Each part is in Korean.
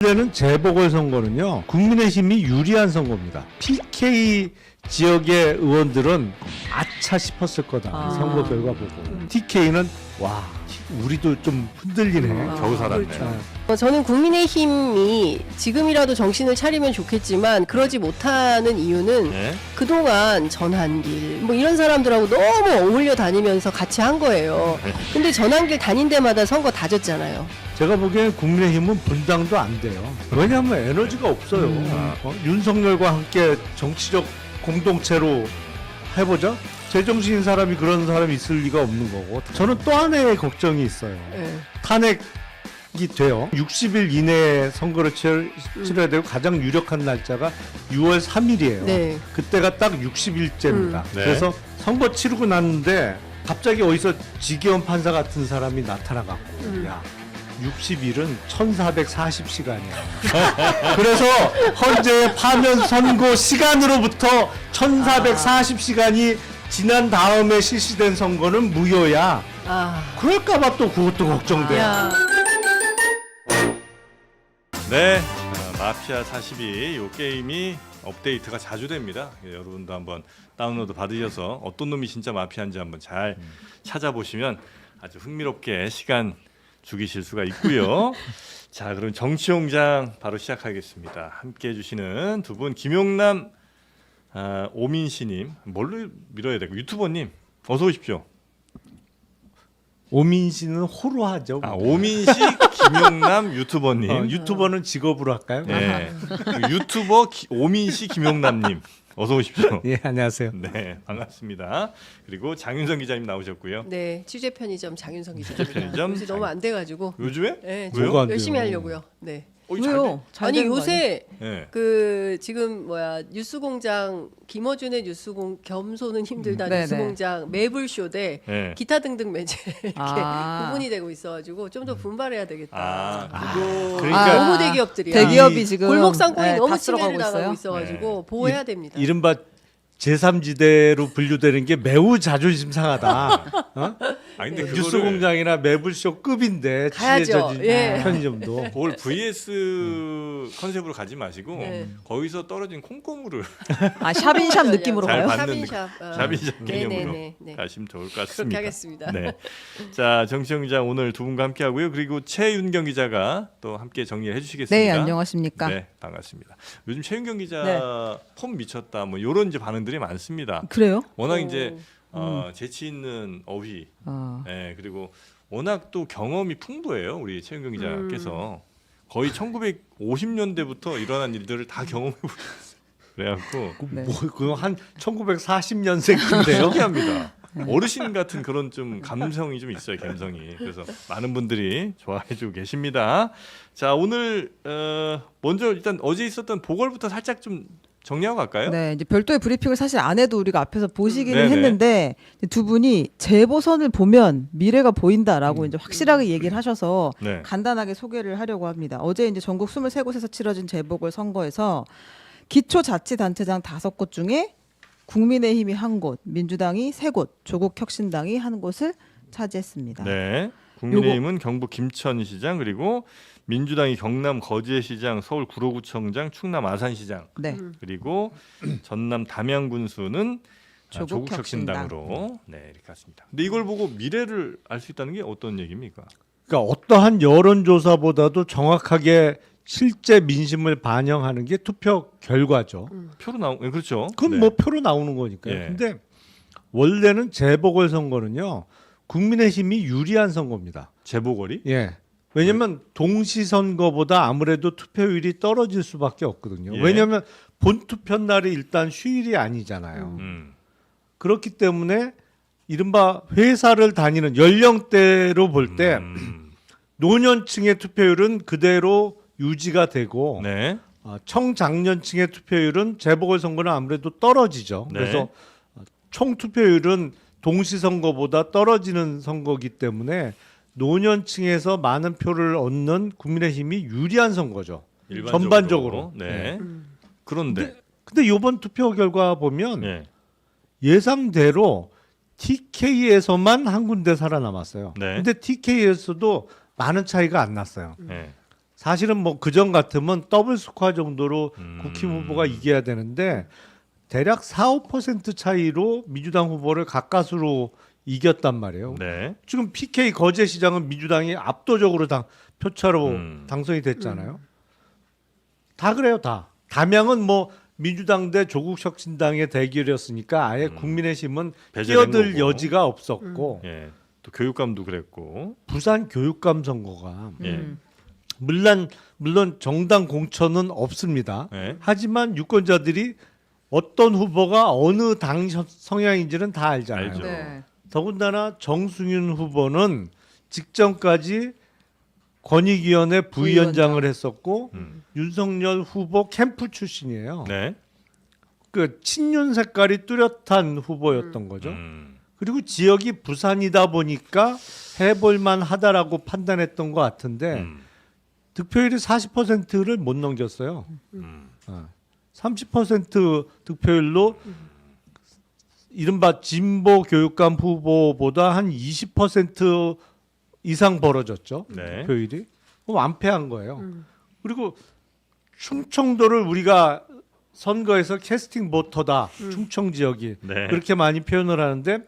원래는 재보궐선거는요, 국민의힘이 유리한 선거입니다. PK 지역의 의원들은 아차 싶었을 거다. 선거 결과 보고. TK는 와, 우리도 좀 흔들리네. 겨우 살았네. 그렇죠. 저는 국민의힘이 지금이라도 정신을 차리면 좋겠지만 그러지 못하는 이유는 네? 그동안 전한길 뭐 이런 사람들하고 너무 어울려 다니면서 같이 한 거예요. 근데 전한길 다닌 데마다 선거 다 졌잖아요. 제가 보기엔 국민의힘은 분당도 안 돼요. 왜냐하면 에너지가 없어요. 윤석열과 함께 정치적 공동체로 해보자? 제정신인 사람이 그런 사람이 있을 리가 없는 거고. 저는 또 하나의 걱정이 있어요. 네. 탄핵이 돼요. 60일 이내에 선거를 치러야 되고 가장 유력한 날짜가 6월 3일이에요. 네. 그때가 딱 60일째입니다. 네. 그래서 선거 치르고 났는데 갑자기 어디서 지기현 판사 같은 사람이 나타나갖고 야 60일은 1440시간이야. 그래서 현재 파면 선고 시간으로부터 1440시간이 지난 다음에 실시된 선거는 무효야. 그럴까봐 또 그것도 걱정돼. 야. 네, 마피아 42 이 게임이 업데이트가 자주 됩니다. 여러분도 한번 다운로드 받으셔서 어떤 놈이 진짜 마피아인지 한번 잘 찾아보시면 아주 흥미롭게 시간 죽이실 수가 있고요. 자, 그럼 정치용장 바로 시작하겠습니다. 함께해 주시는 두 분, 김용남, 오민씨님, 뭘로 밀어야 되고 유튜버님 어서 오십시오. 오민 씨는 호로 하죠. 오민씨, 김용남 유튜버님. 유튜버는 직업으로 할까요? 네, 유튜버 오민씨, 김용남님 어서 오십시오. 예, 안녕하세요. 네, 반갑습니다. 그리고 장윤성 기자님 나오셨고요. 네, 취재 편의점 장윤성 기자. 취재 편의점 요새 너무 안 돼가지고. 요즘에? 네, 왜요? 뭐가 안 열심히 돼요? 하려고요. 네. 왜요? 잘 아니 되는 거 요새 네. 그 지금 뭐야 뉴스공장 김어준의 겸손은 힘들다 네네. 뉴스공장 매불쇼 대 네. 기타 등등 매체 이렇게 아. 구분이 되고 있어가지고 좀 더 분발해야 되겠다. 그러니까 너무 대기업들이야. 대기업이 지금 골목 상권이 네, 너무 다 침해를 쓸어가고 당하고 있어요. 있어가지고 보호해야 됩니다. 이른바 제3지대로 분류되는 게 매우 자존심 상하다. 어? 아니 근데 뉴스공장이나 매불쇼 급인데 가야죠. 취재저지 예. 편의점도. 그걸 VS 컨셉으로 가지 마시고 네. 거기서 떨어진 콩고물을 아 샵인샵 느낌으로 잘 가요? 받는 샵인샵. 샵인샵 개념으로 네네네. 가시면 좋을 것 그렇게 같습니다. 하겠습니다. 네. 자, 정치영장 오늘 두 분과 함께 하고요. 그리고 최윤경 기자가 또 함께 정리해 주시겠습니다. 네, 안녕하십니까? 네, 반갑습니다. 요즘 최윤경 기자 네. 폼 미쳤다 뭐 이런 이제 반응들이 많습니다. 그래요? 워낙 이제 재치 있는 어휘, 아. 네, 그리고 워낙 또 경험이 풍부해요. 우리 최윤경 기자께서 거의 1950년대부터 일어난 일들을 다 경험해 보셨어요. 그래갖고 네. 뭐 그거 한 1940년생인데요. 신기합니다. 어르신 같은 그런 좀 감성이 좀 있어요, 감성이. 그래서 많은 분들이 좋아해주고 계십니다. 자, 오늘 먼저 일단 어제 있었던 보궐부터 살짝 좀 정리하고 갈까요? 네, 이제 별도의 브리핑을 사실 안 해도 우리가 앞에서 보시기는 네네. 했는데 두 분이 재보선을 보면 미래가 보인다라고 이제 확실하게 얘기를 하셔서 네. 간단하게 소개를 하려고 합니다. 어제 이제 전국 23곳에서 치러진 재보궐 선거에서 기초자치단체장 5곳 중에 국민의힘이 1곳, 민주당이 3곳, 조국혁신당이 1곳을 차지했습니다. 네. 국민의힘은 경북 김천시장 그리고 민주당이 경남 거제시장, 서울 구로구청장, 충남 아산시장 네. 그리고 전남 담양군수는 조국혁신당. 조국혁신당으로 네 이렇게 갔습니다. 근데 이걸 보고 미래를 알 수 있다는 게 어떤 얘기입니까? 그러니까 어떠한 여론조사보다도 정확하게 실제 민심을 반영하는 게 투표 결과죠. 표로 나오 그렇죠. 그건 네. 뭐 표로 나오는 거니까요. 예. 근데 원래는 재보궐선거는요, 국민의힘이 유리한 선거입니다. 재보궐이 예. 왜냐면 동시선거보다 아무래도 투표율이 떨어질 수밖에 없거든요. 예. 왜냐면 본투표 날이 일단 휴일이 아니잖아요. 그렇기 때문에 이른바 회사를 다니는 연령대로 볼 때 노년층의 투표율은 그대로 유지가 되고 네. 청장년층의 투표율은 재보궐선거는 아무래도 떨어지죠. 네. 그래서 총 투표율은 동시선거보다 떨어지는 선거기 때문에 노년층에서 많은 표를 얻는 국민의힘이 유리한 선거죠. 일반적으로. 전반적으로. 네. 그런데 근데 이번 투표 결과 보면 네. 예상대로 TK에서만 한 군데 살아남았어요. 네. 근데 TK에서도 많은 차이가 안 났어요. 네. 사실은 뭐 그전 같으면 더블 스코어 정도로 국힘 후보가 이겨야 되는데 대략 4~5% 차이로 민주당 후보를 가까스로 이겼단 말이에요. 네. 지금 PK 거제시장은 민주당이 압도적으로 표차로 당선이 됐잖아요. 다 그래요, 다. 담양은 뭐 민주당 대 조국혁신당의 대결이었으니까 아예 국민의힘은 배제된 끼어들 거고. 여지가 없었고 예. 또 교육감도 그랬고. 부산 교육감 선거가 예. 물론 정당 공천은 없습니다. 예. 하지만 유권자들이 어떤 후보가 어느 당 성향인지는 다 알잖아요. 알죠. 네. 더군다나 정승윤 후보는 직전까지 권익위원회 부위원장을 했었고 윤석열 후보 캠프 출신이에요. 네. 그 친윤 색깔이 뚜렷한 후보였던 거죠. 음. 그리고 지역이 부산이다 보니까 해볼만 하다라고 판단했던 것 같은데 득표율이 40%를 못 넘겼어요. 30% 득표율로 이른바 진보 교육감 후보보다 한 20% 이상 벌어졌죠. 네. 득표율이. 완패한 거예요. 그리고 충청도를 우리가 선거에서 캐스팅 보터다. 충청 지역이. 네. 그렇게 많이 표현을 하는데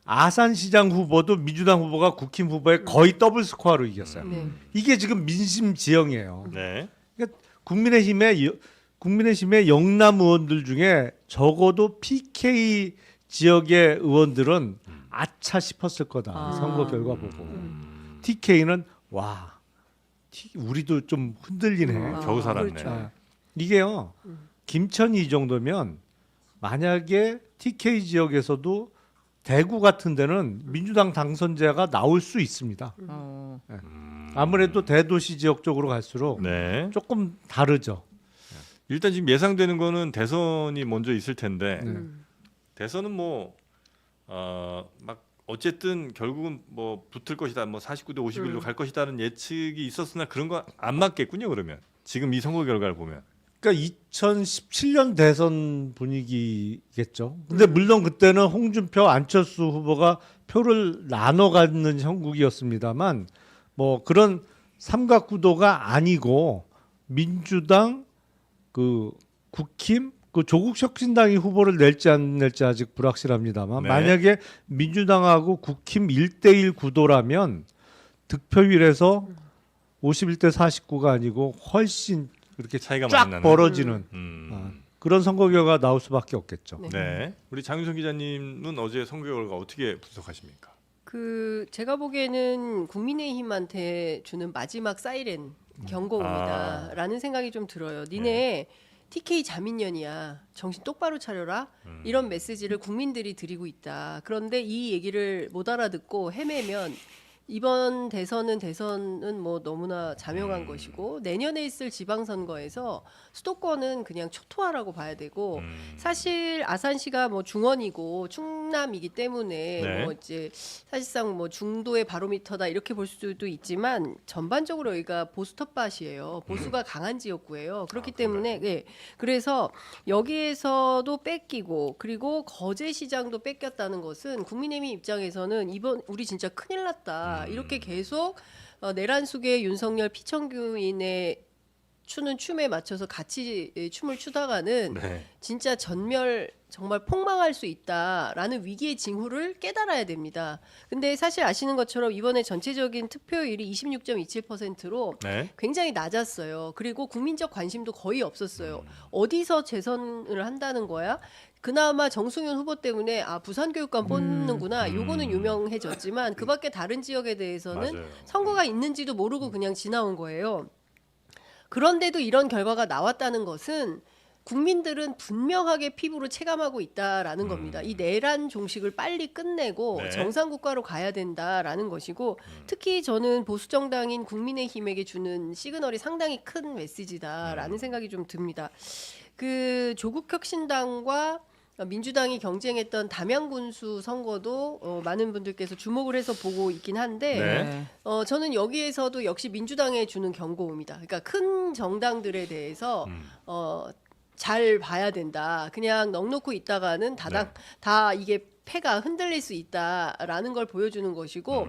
아산시장 후보도 민주당 후보가 국힘 후보에 거의 더블 스코어로 이겼어요. 네. 이게 지금 민심 지형이에요. 네. 그러니까 국민의힘의 영남 의원들 중에 적어도 PK 지역의 의원들은 아차 싶었을 거다. 선거 결과 보고. TK는 와, 우리도 좀 흔들리네. 겨우 살았네. 그렇죠. 아, 이게요. 김천이 이 정도면 만약에 TK 지역에서도 대구 같은 데는 민주당 당선자가 나올 수 있습니다. 어. 아무래도 대도시 지역 쪽으로 갈수록 네. 조금 다르죠. 일단 지금 예상되는 거는 대선이 먼저 있을 텐데 네. 대선은 뭐 막 어쨌든 결국은 뭐 붙을 것이다, 뭐 49대 51로 갈 것이다는 예측이 있었으나 그런 거 안 맞겠군요. 그러면 지금 이 선거 결과를 보면. 그러니까 2017년 대선 분위기겠죠. 근데 물론 그때는 홍준표, 안철수 후보가 표를 나눠 갖는 형국이었습니다만 뭐 그런 삼각구도가 아니고 민주당, 그 국힘, 그 조국혁신당이 후보를 낼지 안 낼지 아직 불확실합니다만 네. 만약에 민주당하고 국힘 1대1 구도라면 득표율에서 51대 49가 아니고 훨씬 그렇게 차이가 쫙 많이 나는. 벌어지는 그런 선거 결과가 나올 수밖에 없겠죠. 네. 네. 우리 장윤선 기자님은 어제 선거 결과 어떻게 분석하십니까? 제가 보기에는 국민의힘한테 주는 마지막 사이렌 경고음이다라는 생각이 좀 들어요. 니네 TK 자민련이야. 정신 똑바로 차려라. 이런 메시지를 국민들이 드리고 있다. 그런데 이 얘기를 못 알아듣고 헤매면 이번 대선은 뭐 너무나 자명한 것이고 내년에 있을 지방선거에서 수도권은 그냥 초토화라고 봐야 되고 사실 아산시가 뭐 중원이고 충남이기 때문에 네. 뭐 이제 사실상 뭐 중도의 바로미터다 이렇게 볼 수도 있지만 전반적으로 여기가 보수 텃밭이에요. 보수가 강한 지역구예요. 그렇기 때문에 네. 그래서 여기에서도 뺏기고 그리고 거제시장도 뺏겼다는 것은 국민의힘 입장에서는 이번 우리 진짜 큰일 났다. 이렇게 계속 내란 속의 윤석열 피청구인의 추는 춤에 맞춰서 같이 춤을 추다가는 네. 진짜 전멸 정말 폭망할 수 있다라는 위기의 징후를 깨달아야 됩니다. 근데 사실 아시는 것처럼 이번에 전체적인 투표율이 26.27%로 네. 굉장히 낮았어요. 그리고 국민적 관심도 거의 없었어요. 어디서 재선을 한다는 거야? 그나마 정승윤 후보 때문에 부산 교육감 뽑는구나. 요거는 유명해졌지만 그밖에 다른 지역에 대해서는 맞아요. 선거가 있는지도 모르고 그냥 지나온 거예요. 그런데도 이런 결과가 나왔다는 것은 국민들은 분명하게 피부로 체감하고 있다라는 겁니다. 이 내란 종식을 빨리 끝내고 네. 정상국가로 가야 된다라는 것이고 특히 저는 보수정당인 국민의힘에게 주는 시그널이 상당히 큰 메시지다라는 생각이 좀 듭니다. 그 조국혁신당과 민주당이 경쟁했던 담양군수 선거도 많은 분들께서 주목을 해서 보고 있긴 한데 네. 저는 여기에서도 역시 민주당에 주는 경고음이다. 그러니까 큰 정당들에 대해서 잘 봐야 된다. 그냥 넋놓고 있다가는 다 이게 패가 흔들릴 수 있다라는 걸 보여주는 것이고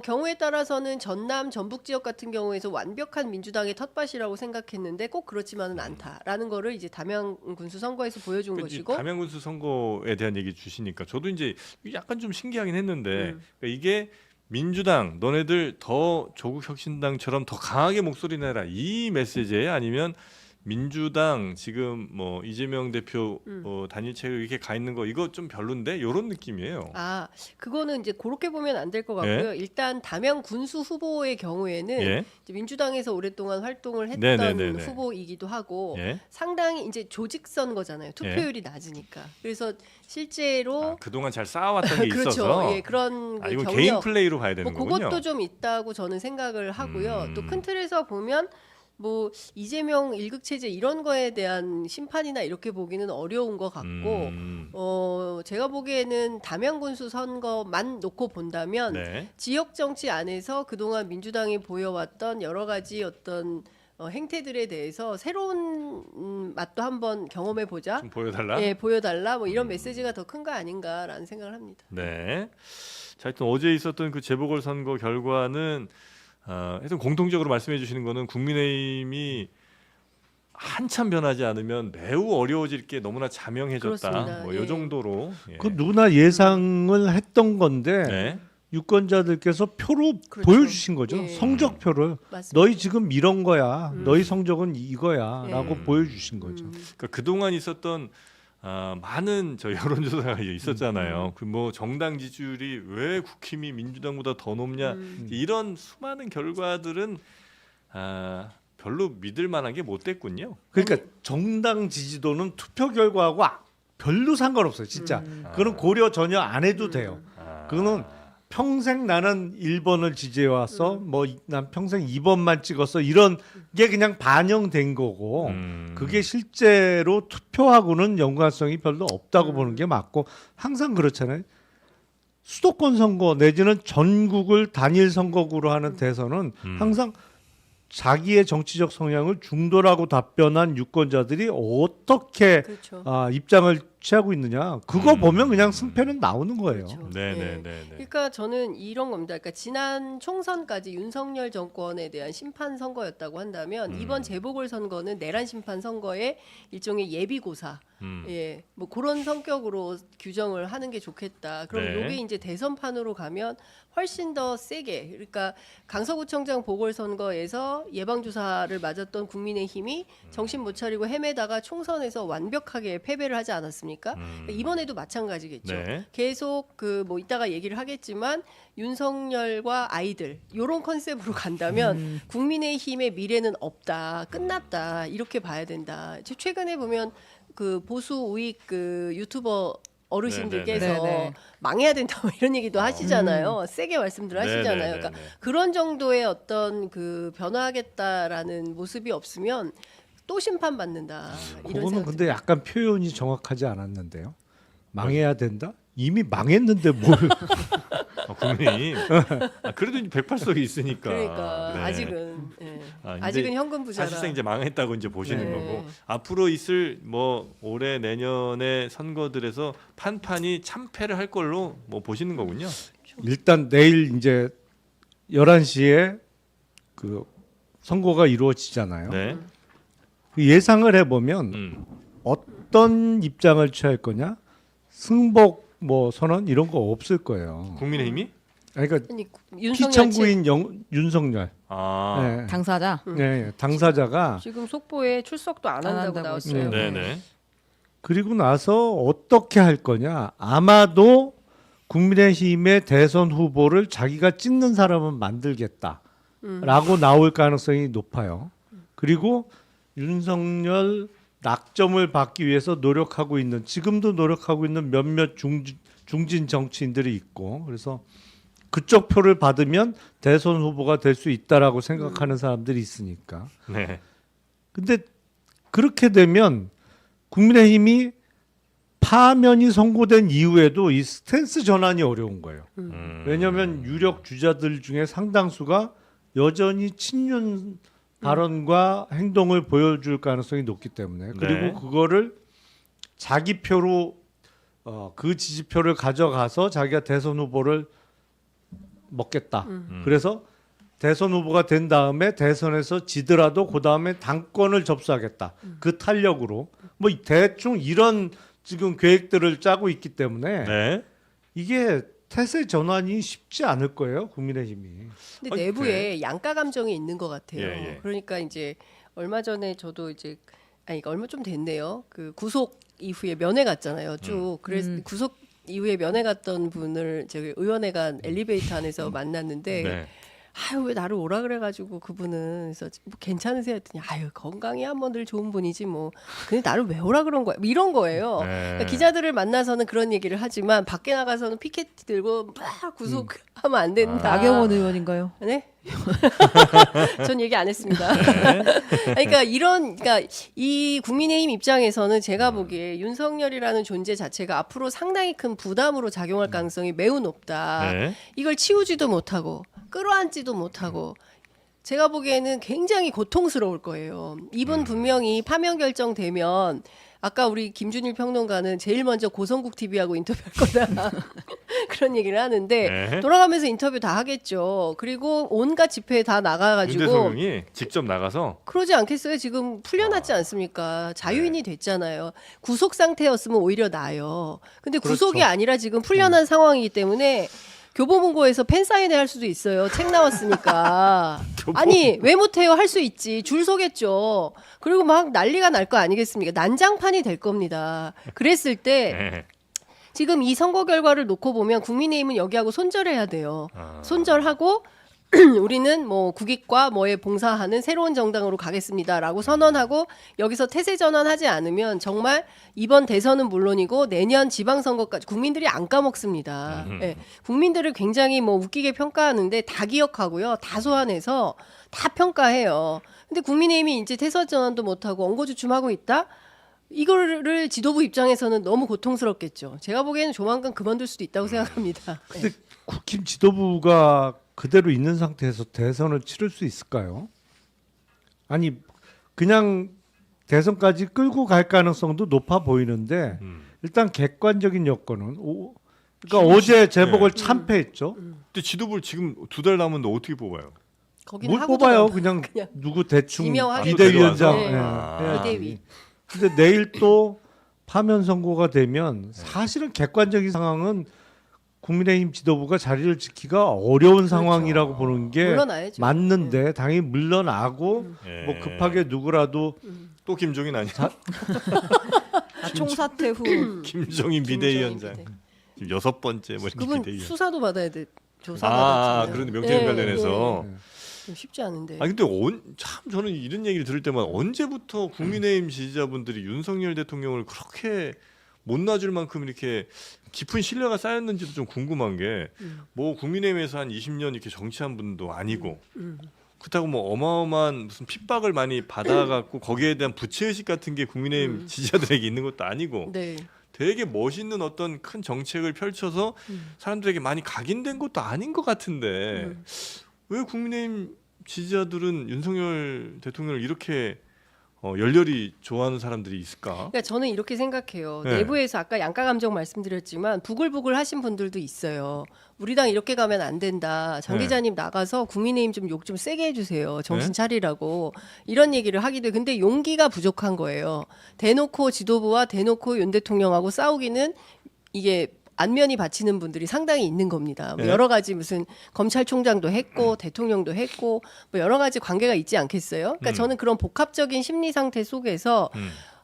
경우에 따라서는 전남 전북 지역 같은 경우에서 완벽한 민주당의 텃밭이라고 생각했는데 꼭 그렇지만은 않다라는 거를 이제 담양 군수 선거에서 보여준 그 것이고. 담양군수 선거에 대한 얘기 주시니까 저도 이제 약간 좀 신기하긴 했는데 그러니까 이게 민주당 너네들 더 조국혁신당처럼 더 강하게 목소리 내라 이 메시지예요? 아니면 민주당 지금 뭐 이재명 대표 단일체로 이렇게 가 있는 거 이거 좀 별론데 이런 느낌이에요. 아, 그거는 이제 그렇게 보면 안 될 것 같고요. 일단 담양 군수 후보의 경우에는 예. 이제 민주당에서 오랫동안 활동을 했던 네네네네. 후보이기도 하고 예. 상당히 이제 조직 선거잖아요. 투표율이 낮으니까. 그래서 실제로 아, 그동안 잘 쌓아왔던 게 그렇죠. 있어서 예, 그런 아, 그 이거 경력 개인 플레이로 봐야 되는 뭐 거군요. 그것도 좀 있다고 저는 생각을 하고요. 또 음. 큰 틀에서 보면 뭐 이재명 일극 체제 이런 거에 대한 심판이나 이렇게 보기는 어려운 것 같고 제가 보기에는 담양 군수 선거만 놓고 본다면 네. 지역 정치 안에서 그동안 민주당이 보여왔던 여러 가지 어떤 행태들에 대해서 새로운 맛도 한번 경험해 보자. 좀 보여달라. 예, 보여달라. 뭐 이런 메시지가 더 큰 거 아닌가라는 생각을 합니다. 네. 자, 하여튼 어제 있었던 그 재보궐 선거 결과는 하여튼 공통적으로 말씀해 주시는 거는 국민의힘이 한참 변하지 않으면 매우 어려워질 게 너무나 자명해졌다. 그렇습니다. 뭐 예. 이 정도로. 예. 그 누구나 예상을 했던 건데 네. 유권자들께서 표로 그렇죠. 보여주신 거죠. 예. 성적표를 맞습니다. 너희 지금 이런 거야. 너희 성적은 이거야라고 예. 보여주신 거죠. 그러니까 그동안 있었던 많은 저 여론조사가 있었잖아요. 그 뭐 정당 지지율이 왜 국힘이 민주당보다 더 높냐 이런 수많은 결과들은 별로 믿을 만한 게 못 됐군요. 그러니까 정당 지지도는 투표 결과하고 별로 상관없어요. 진짜. 그거는 고려 전혀 안 해도 돼요. 그거는 평생 나는 1번을 지지해 왔어. 뭐 난 평생 2번만 찍었어. 이런 게 그냥 반영된 거고. 그게 실제로 투표하고는 연관성이 별로 없다고 보는 게 맞고 항상 그렇잖아요. 수도권 선거 내지는 전국을 단일 선거구로 하는 대선은 항상 자기의 정치적 성향을 중도라고 답변한 유권자들이 어떻게 그렇죠. 입장을 취하고 있느냐 그거 보면 그냥 승패는 나오는 거예요. 그렇죠. 네, 예. 네, 네, 네. 그러니까 저는 이런 겁니다. 그러니까 지난 총선까지 윤석열 정권에 대한 심판 선거였다고 한다면 이번 재보궐 선거는 내란 심판 선거의 일종의 예비고사. 예, 뭐 그런 성격으로 규정을 하는 게 좋겠다. 그럼 네. 이게 이제 대선판으로 가면 훨씬 더 세게. 그러니까 강서구청장 보궐선거에서 예방주사를 맞았던 국민의힘이 정신 못 차리고 헤매다가 총선에서 완벽하게 패배를 하지 않았습니까? 그러니까 이번에도 마찬가지겠죠. 네. 계속 그 뭐 이따가 얘기를 하겠지만 윤석열과 아이들 요런 컨셉으로 간다면 국민의힘의 미래는 없다, 끝났다 이렇게 봐야 된다. 최근에 보면 그 보수 우익 그 유튜버 어르신들께서 네네. 망해야 된다 뭐 이런 얘기도 하시잖아요. 세게 말씀들 하시잖아요. 네네네네. 그러니까 그런 정도의 어떤 그 변화하겠다라는 모습이 없으면 또 심판받는다. 이런 그거는 생각. 근데 약간 표현이 정확하지 않았는데요. 망해야 된다? 이미 망했는데 뭘? 국민의힘. 그래도 이제 108석이 있으니까. 그러니까 네. 아직은 예. 이제 아직은 현금 부자라. 사실상 이제 망했다고 이제 보시는 네. 거고 앞으로 있을 뭐 올해 내년의 선거들에서 판판이 참패를 할 걸로 뭐 보시는 거군요. 일단 내일 이제 11시에 그 선거가 이루어지잖아요. 네. 그 예상을 해보면 어떤 입장을 취할 거냐? 승복 뭐 선언 이런 거 없을 거예요. 국민의힘이? 그러니까 아니, 윤석열 측 피청구인 윤석열, 아. 네. 당사자. 네, 당사자가 지금 속보에 출석도 안 안 한다고 한다고 나왔어요. 했어요. 네, 네. 그리고 나서 어떻게 할 거냐? 아마도 국민의힘의 대선 후보를 자기가 찍는 사람은 만들겠다라고 나올 가능성이 높아요. 그리고 윤석열 낙점을 받기 위해서 노력하고 있는 지금도 노력하고 있는 몇몇 중진 정치인들이 있고 그래서 그쪽 표를 받으면 대선 후보가 될 수 있다라고 생각하는 사람들이 있으니까. 네. 근데 그렇게 되면 국민의힘이 파면이 선고된 이후에도 이 스탠스 전환이 어려운 거예요. 왜냐하면 유력 주자들 중에 상당수가 여전히 친윤 발언과 행동을 보여줄 가능성이 높기 때문에 그리고 네. 그거를 자기 표로 그 지지표를 가져가서 자기가 대선 후보를 먹겠다. 그래서 대선 후보가 된 다음에 대선에서 지더라도 그 다음에 당권을 접수하겠다. 그 탄력으로 뭐 대충 이런 지금 계획들을 짜고 있기 때문에 네. 이게 태세 전환이 쉽지 않을 거예요, 국민의힘이. 근데 아니, 내부에 양가 감정이 있는 것 같아요. 예, 예. 그러니까 이제 얼마 전에 저도 이제 아니 얼마 좀 됐네요. 그 구속 이후에 면회 갔잖아요. 쭉 그래서 구속 이후에 면회 갔던 분을 저기 의원회관 엘리베이터 안에서 만났는데 네. 아유 왜 나를 오라 그래가지고 그분은 그래서 뭐 괜찮으세요 했더니 아유 건강이야 뭐 늘 좋은 분이지 뭐 근데 나를 왜 오라 그런 거야 뭐 이런 거예요. 네. 그러니까 기자들을 만나서는 그런 얘기를 하지만 밖에 나가서는 피켓 들고 막 구속하면 안 된다. 나경원 의원인가요? 네? 전 얘기 안 했습니다. 그러니까 그러니까 이 국민의힘 입장에서는 제가 보기에 윤석열이라는 존재 자체가 앞으로 상당히 큰 부담으로 작용할 가능성이 매우 높다. 네. 이걸 치우지도 못하고 끌어안지도 못하고 제가 보기에는 굉장히 고통스러울 거예요. 이분 분명히 파면 결정되면 아까 우리 김준일 평론가는 제일 먼저 고성국 TV하고 인터뷰할 거다 그런 얘기를 하는데 네. 돌아가면서 인터뷰 다 하겠죠. 그리고 온갖 집회에 다 윤 나가가지고 대통령이 직접 나가서 그러지 않겠어요? 지금 풀려났지 않습니까? 자유인이 됐잖아요. 구속 상태였으면 오히려 나아요. 근데 구속이 그렇죠. 아니라 지금 풀려난 상황이기 때문에 교보문고에서 팬사인회 할 수도 있어요. 책 나왔으니까. 아니 왜 못해요? 할 수 있지. 줄 서겠죠. 그리고 막 난리가 날 거 아니겠습니까? 난장판이 될 겁니다. 그랬을 때 네. 지금 이 선거 결과를 놓고 보면 국민의힘은 여기하고 손절해야 돼요. 아. 손절하고 우리는 뭐 국익과 뭐에 봉사하는 새로운 정당으로 가겠습니다라고 선언하고 여기서 태세 전환하지 않으면 정말 이번 대선은 물론이고 내년 지방선거까지 국민들이 안 까먹습니다. 예, 국민들을 굉장히 뭐 웃기게 평가하는데 다 기억하고요, 다 소환해서 다 평가해요. 근데 국민의힘이 이제 태세 전환도 못하고 엉거주춤하고 있다. 이거를 지도부 입장에서는 너무 고통스럽겠죠. 제가 보기에는 조만간 그만둘 수도 있다고 생각합니다. 예. 근데 국힘 지도부가 그대로 있는 상태에서 대선을 치를 수 있을까요? 아니 그냥 대선까지 끌고 갈 가능성도 높아 보이는데 일단 객관적인 여건은 그러니까 어제 재보궐 참패했죠. 근데 지도부를 지금 2달 남았는데 어떻게 뽑아요? 거기는 뭘 하고도 뽑아요? 남- 그냥 누구 대충 임명하고 비대위원장. 네. 아. 비대위. 근데 내일 또 파면 선고가 되면 사실은 객관적인 상황은 국민의힘 지도부가 자리를 지키기가 어려운 상황이라고 보는 게 물러나야죠. 맞는데 당연히 물러나고 예. 뭐 급하게 누구라도 또 김종인 아니야? 총사퇴 후 김종인 비대위원장. 비대. 지금 6번째 뭐 이렇게 그분 비대위원. 수사도 받아야 돼. 조사 아, 받았잖아요. 그런데 명태균 관련해서. 좀 쉽지 않은데. 아 근데 참 저는 이런 얘기를 들을 때마다 언제부터 국민의힘 지지자분들이 윤석열 대통령을 그렇게 못 놔줄 만큼 이렇게 깊은 신뢰가 쌓였는지도 좀 궁금한 게 뭐 국민의힘에서 한 20년 이렇게 정치한 분도 아니고 그렇다고 뭐 어마어마한 무슨 핍박을 많이 받아갖고 거기에 대한 부채의식 같은 게 국민의힘 지지자들에게 있는 것도 아니고 네. 되게 멋있는 어떤 큰 정책을 펼쳐서 사람들에게 많이 각인된 것도 아닌 것 같은데 왜 국민의힘 지지자들은 윤석열 대통령을 이렇게 열렬히 좋아하는 사람들이 있을까? 그러니까 저는 이렇게 생각해요. 네. 내부에서 아까 양가 감정 말씀드렸지만 부글부글 하신 분들도 있어요. 우리 당 이렇게 가면 안 된다. 장 네. 기자님 나가서 국민의힘 좀 욕 좀 세게 해주세요. 정신 네? 차리라고 이런 얘기를 하기도 해요. 근데 용기가 부족한 거예요. 대놓고 지도부와 대놓고 윤 대통령하고 싸우기는 이게 안면이 바치는 분들이 상당히 있는 겁니다. 뭐 네. 여러 가지 무슨 검찰총장도 했고 대통령도 했고 뭐 여러 가지 관계가 있지 않겠어요? 그러니까 저는 그런 복합적인 심리 상태 속에서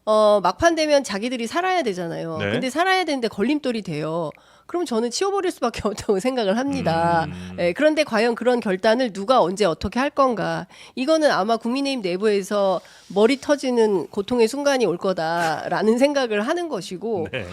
막판 되면 자기들이 살아야 되잖아요. 네. 근데 살아야 되는데 걸림돌이 돼요. 그럼 저는 치워버릴 수밖에 없다고 생각을 합니다. 예, 그런데 과연 그런 결단을 누가 언제 어떻게 할 건가? 이거는 아마 국민의힘 내부에서 머리 터지는 고통의 순간이 올 거다라는 생각을 하는 것이고 네.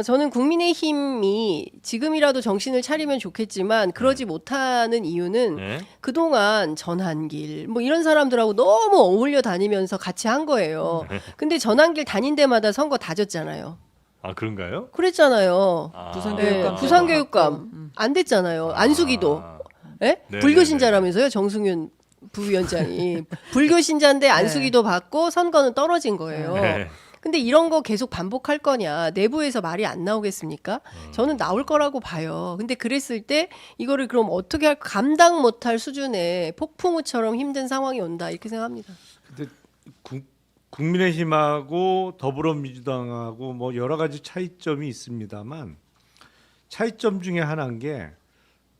저는 국민의힘이 지금이라도 정신을 차리면 좋겠지만 그러지 못하는 이유는 네. 그동안 전한길 뭐 이런 사람들하고 너무 어울려 다니면서 같이 한 거예요. 근데 전한길 다닌 데마다 선거 다 졌잖아요. 아 그런가요? 그랬잖아요. 아. 부산교육감. 부산교육감 안 됐잖아요. 안수기도. 아. 예? 네, 불교신자라면서요, 정승윤 부위원장이. 불교신자인데 안수기도 받고 선거는 떨어진 거예요. 네. 근데 이런 거 계속 반복할 거냐? 내부에서 말이 안 나오겠습니까? 저는 나올 거라고 봐요. 근데 그랬을 때 이거를 그럼 어떻게 할 감당 못할 수준의 폭풍우처럼 힘든 상황이 온다 이렇게 생각합니다. 근데 국민의힘하고 더불어민주당하고 뭐 여러 가지 차이점이 있습니다만 차이점 중에 하나인 게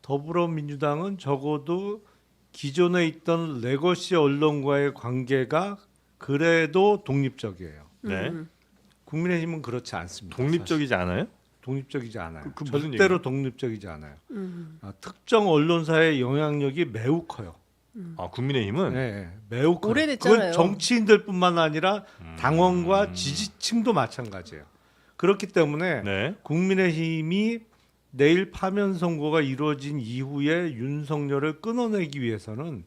더불어민주당은 적어도 기존에 있던 레거시 언론과의 관계가 그래도 독립적이에요. 네. 국민의힘은 그렇지 않습니다. 독립적이지 않아요? 사실. 독립적이지 않아요. 그 무슨 절대로 독립적이지 않아요. 특정 언론사의 영향력이 매우 커요. 아, 국민의힘은 네, 매우 커요. 오래됐잖아요. 그건 정치인들뿐만 아니라 당원과 지지층도 마찬가지예요. 그렇기 때문에 네. 국민의힘이 내일 파면 선고가 이루어진 이후에 윤석열을 끊어내기 위해서는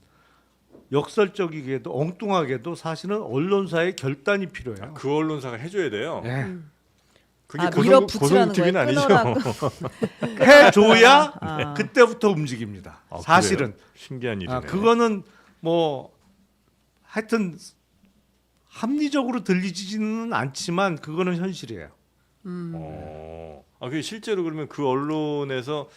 역설적이게도 엉뚱하게도 사실은 언론사의 결단이 필요해요. 그 언론사가 해줘야 돼요. 네. 그게 밀어붙이라는 고성TV는 거예요. 아니죠. 끊어라. 해줘야 아. 그때부터 움직입니다. 아, 사실은. 그래요? 신기한 일이네. 그거는 뭐 하여튼 합리적으로 들리지는 않지만 그거는 현실이에요. 그 실제로 그러면 그 언론에서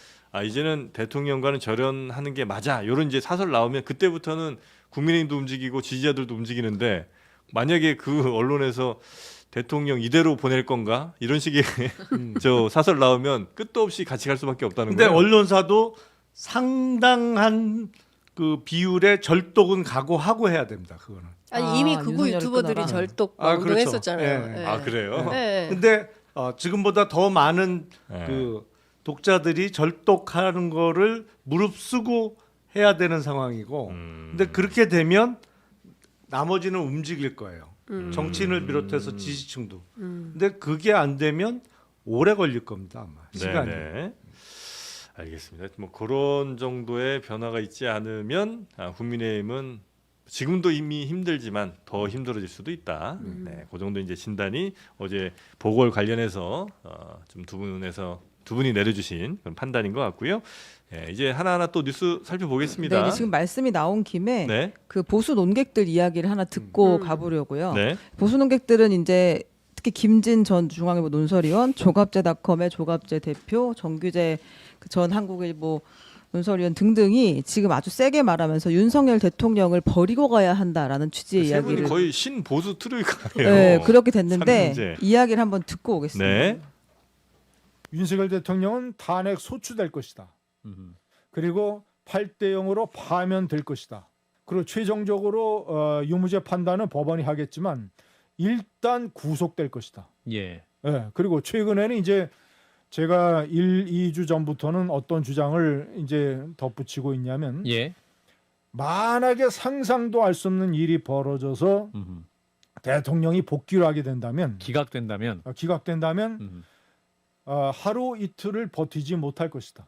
이제는 대통령과는 절연하는 게 맞아. 이런 이제 사설 나오면 그때부터는 국민의힘도 움직이고 지지자들도 움직이는데 만약에 그 언론에서 대통령 이대로 보낼 건가 이런 식의 저 사설 나오면 끝도 없이 같이 갈 수밖에 없다는 근데 거예요. 언론사도 상당한 그 비율의 절독은 각오하고 해야 됩니다. 그거는. 아니 이미 극우 윤석열을 유튜버들이 끊어라. 절독 그렇죠. 운동했었잖아요. 예. 아, 그래요? 네. 근데 지금보다 더 많은 네. 그 독자들이 절독하는 거를 무릅쓰고 해야 되는 상황이고, 근데 그렇게 되면 나머지는 움직일 거예요. 정치인을 비롯해서 지지층도. 근데 그게 안 되면 오래 걸릴 겁니다, 아마 시간이. 네네. 알겠습니다. 뭐 그런 정도의 변화가 있지 않으면 국민의힘은 지금도 이미 힘들지만 더 힘들어질 수도 있다. 네, 그 정도 이제 진단이 어제 보궐 관련해서 좀 두 분이 내려주신 그런 판단인 것 같고요. 네, 이제 하나하나 또 뉴스 살펴보겠습니다. 네, 지금 말씀이 나온 김에 네, 그 보수 논객들 이야기를 하나 듣고 가보려고요. 네, 보수 논객들은 이제 특히 김진 전 중앙일보 논설위원, 조갑제닷컴의 조갑제 대표, 정규재 전 한국일보 논설위원 등등이 지금 아주 세게 말하면서 윤석열 대통령을 버리고 가야 한다라는 취지의 세 분이 이야기를 거의 신보수 트로이카예요. 네, 그렇게 사는 됐는데 문제. 이야기를 한번 듣고 오겠습니다. 네, 윤석열 대통령은 탄핵 소추될 것이다. 그리고 8대 0으로 파면될 것이다. 그리고 최종적으로 유무죄 판단은 법원이 하겠지만 일단 구속될 것이다. 예. 예, 그리고 최근에는 이제 제가 2주 전부터는 어떤 주장을 이제 덧붙이고 있냐면 예. 만약에 상상도 할 수 없는 일이 벌어져서 대통령이 복귀를 하게 된다면 기각된다면 기각된다면 하루 이틀을 버티지 못할 것이다.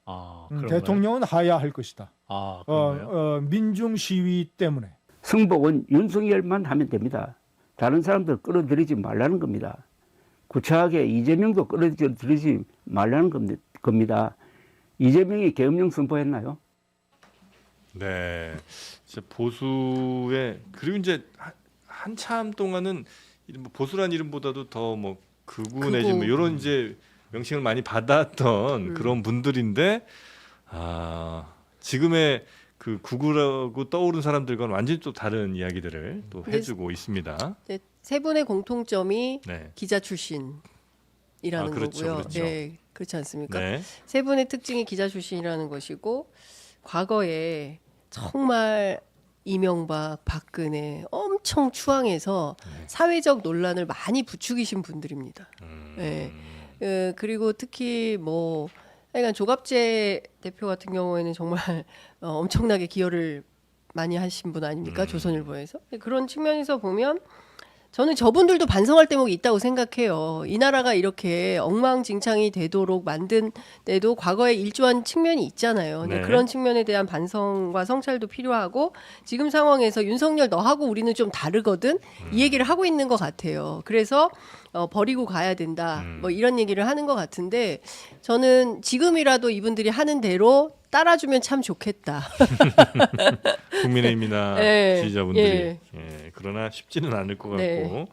그런가요? 대통령은 하야할 것이다. 그런가요? 민중 시위 때문에. 승복은 윤석열만 하면 됩니다. 다른 사람들 끌어들이지 말라는 겁니다. 구차하게 이재명도 끌어들이지 말라는 겁니다. 이재명이 계엄령 선포했나요? 네. 진짜 보수의 그리고 이제 한참 동안은 보수란 이름보다도 더 뭐 극우 내지 뭐 이런 이제 명칭을 많이 받았던 그런 분들인데 지금의 그 극우라고 떠오른 사람들과는 완전히 또 다른 이야기들을 또 해주고 있습니다. 네, 세 분의 공통점이 네. 기자 출신이라는 그렇죠, 거고요. 그렇죠. 네, 그렇지 않습니까? 네. 세 분의 특징이 기자 출신이라는 것이고 과거에 정말 이명박, 박근혜 엄청 추앙해서 사회적 논란을 많이 부추기신 분들입니다. 네. 그리고 특히 뭐 그러니까 조갑재 대표 같은 경우에는 정말 엄청나게 기여를 많이 하신 분 아닙니까? 조선일보에서. 그런 측면에서 보면 저는 저분들도 반성할 대목이 있다고 생각해요. 이 나라가 이렇게 엉망진창이 되도록 만든 데도 과거에 일조한 측면이 있잖아요. 근데 네. 그런 측면에 대한 반성과 성찰도 필요하고 지금 상황에서 윤석열 너하고 우리는 좀 다르거든 이 얘기를 하고 있는 것 같아요. 그래서 버리고 가야 된다. 뭐 이런 얘기를 하는 것 같은데 저는 지금이라도 이분들이 하는 대로 따라주면 참 좋겠다. 국민의힘이나 예, 지지자분들이 예. 예, 그러나 쉽지는 않을 것 같고 네.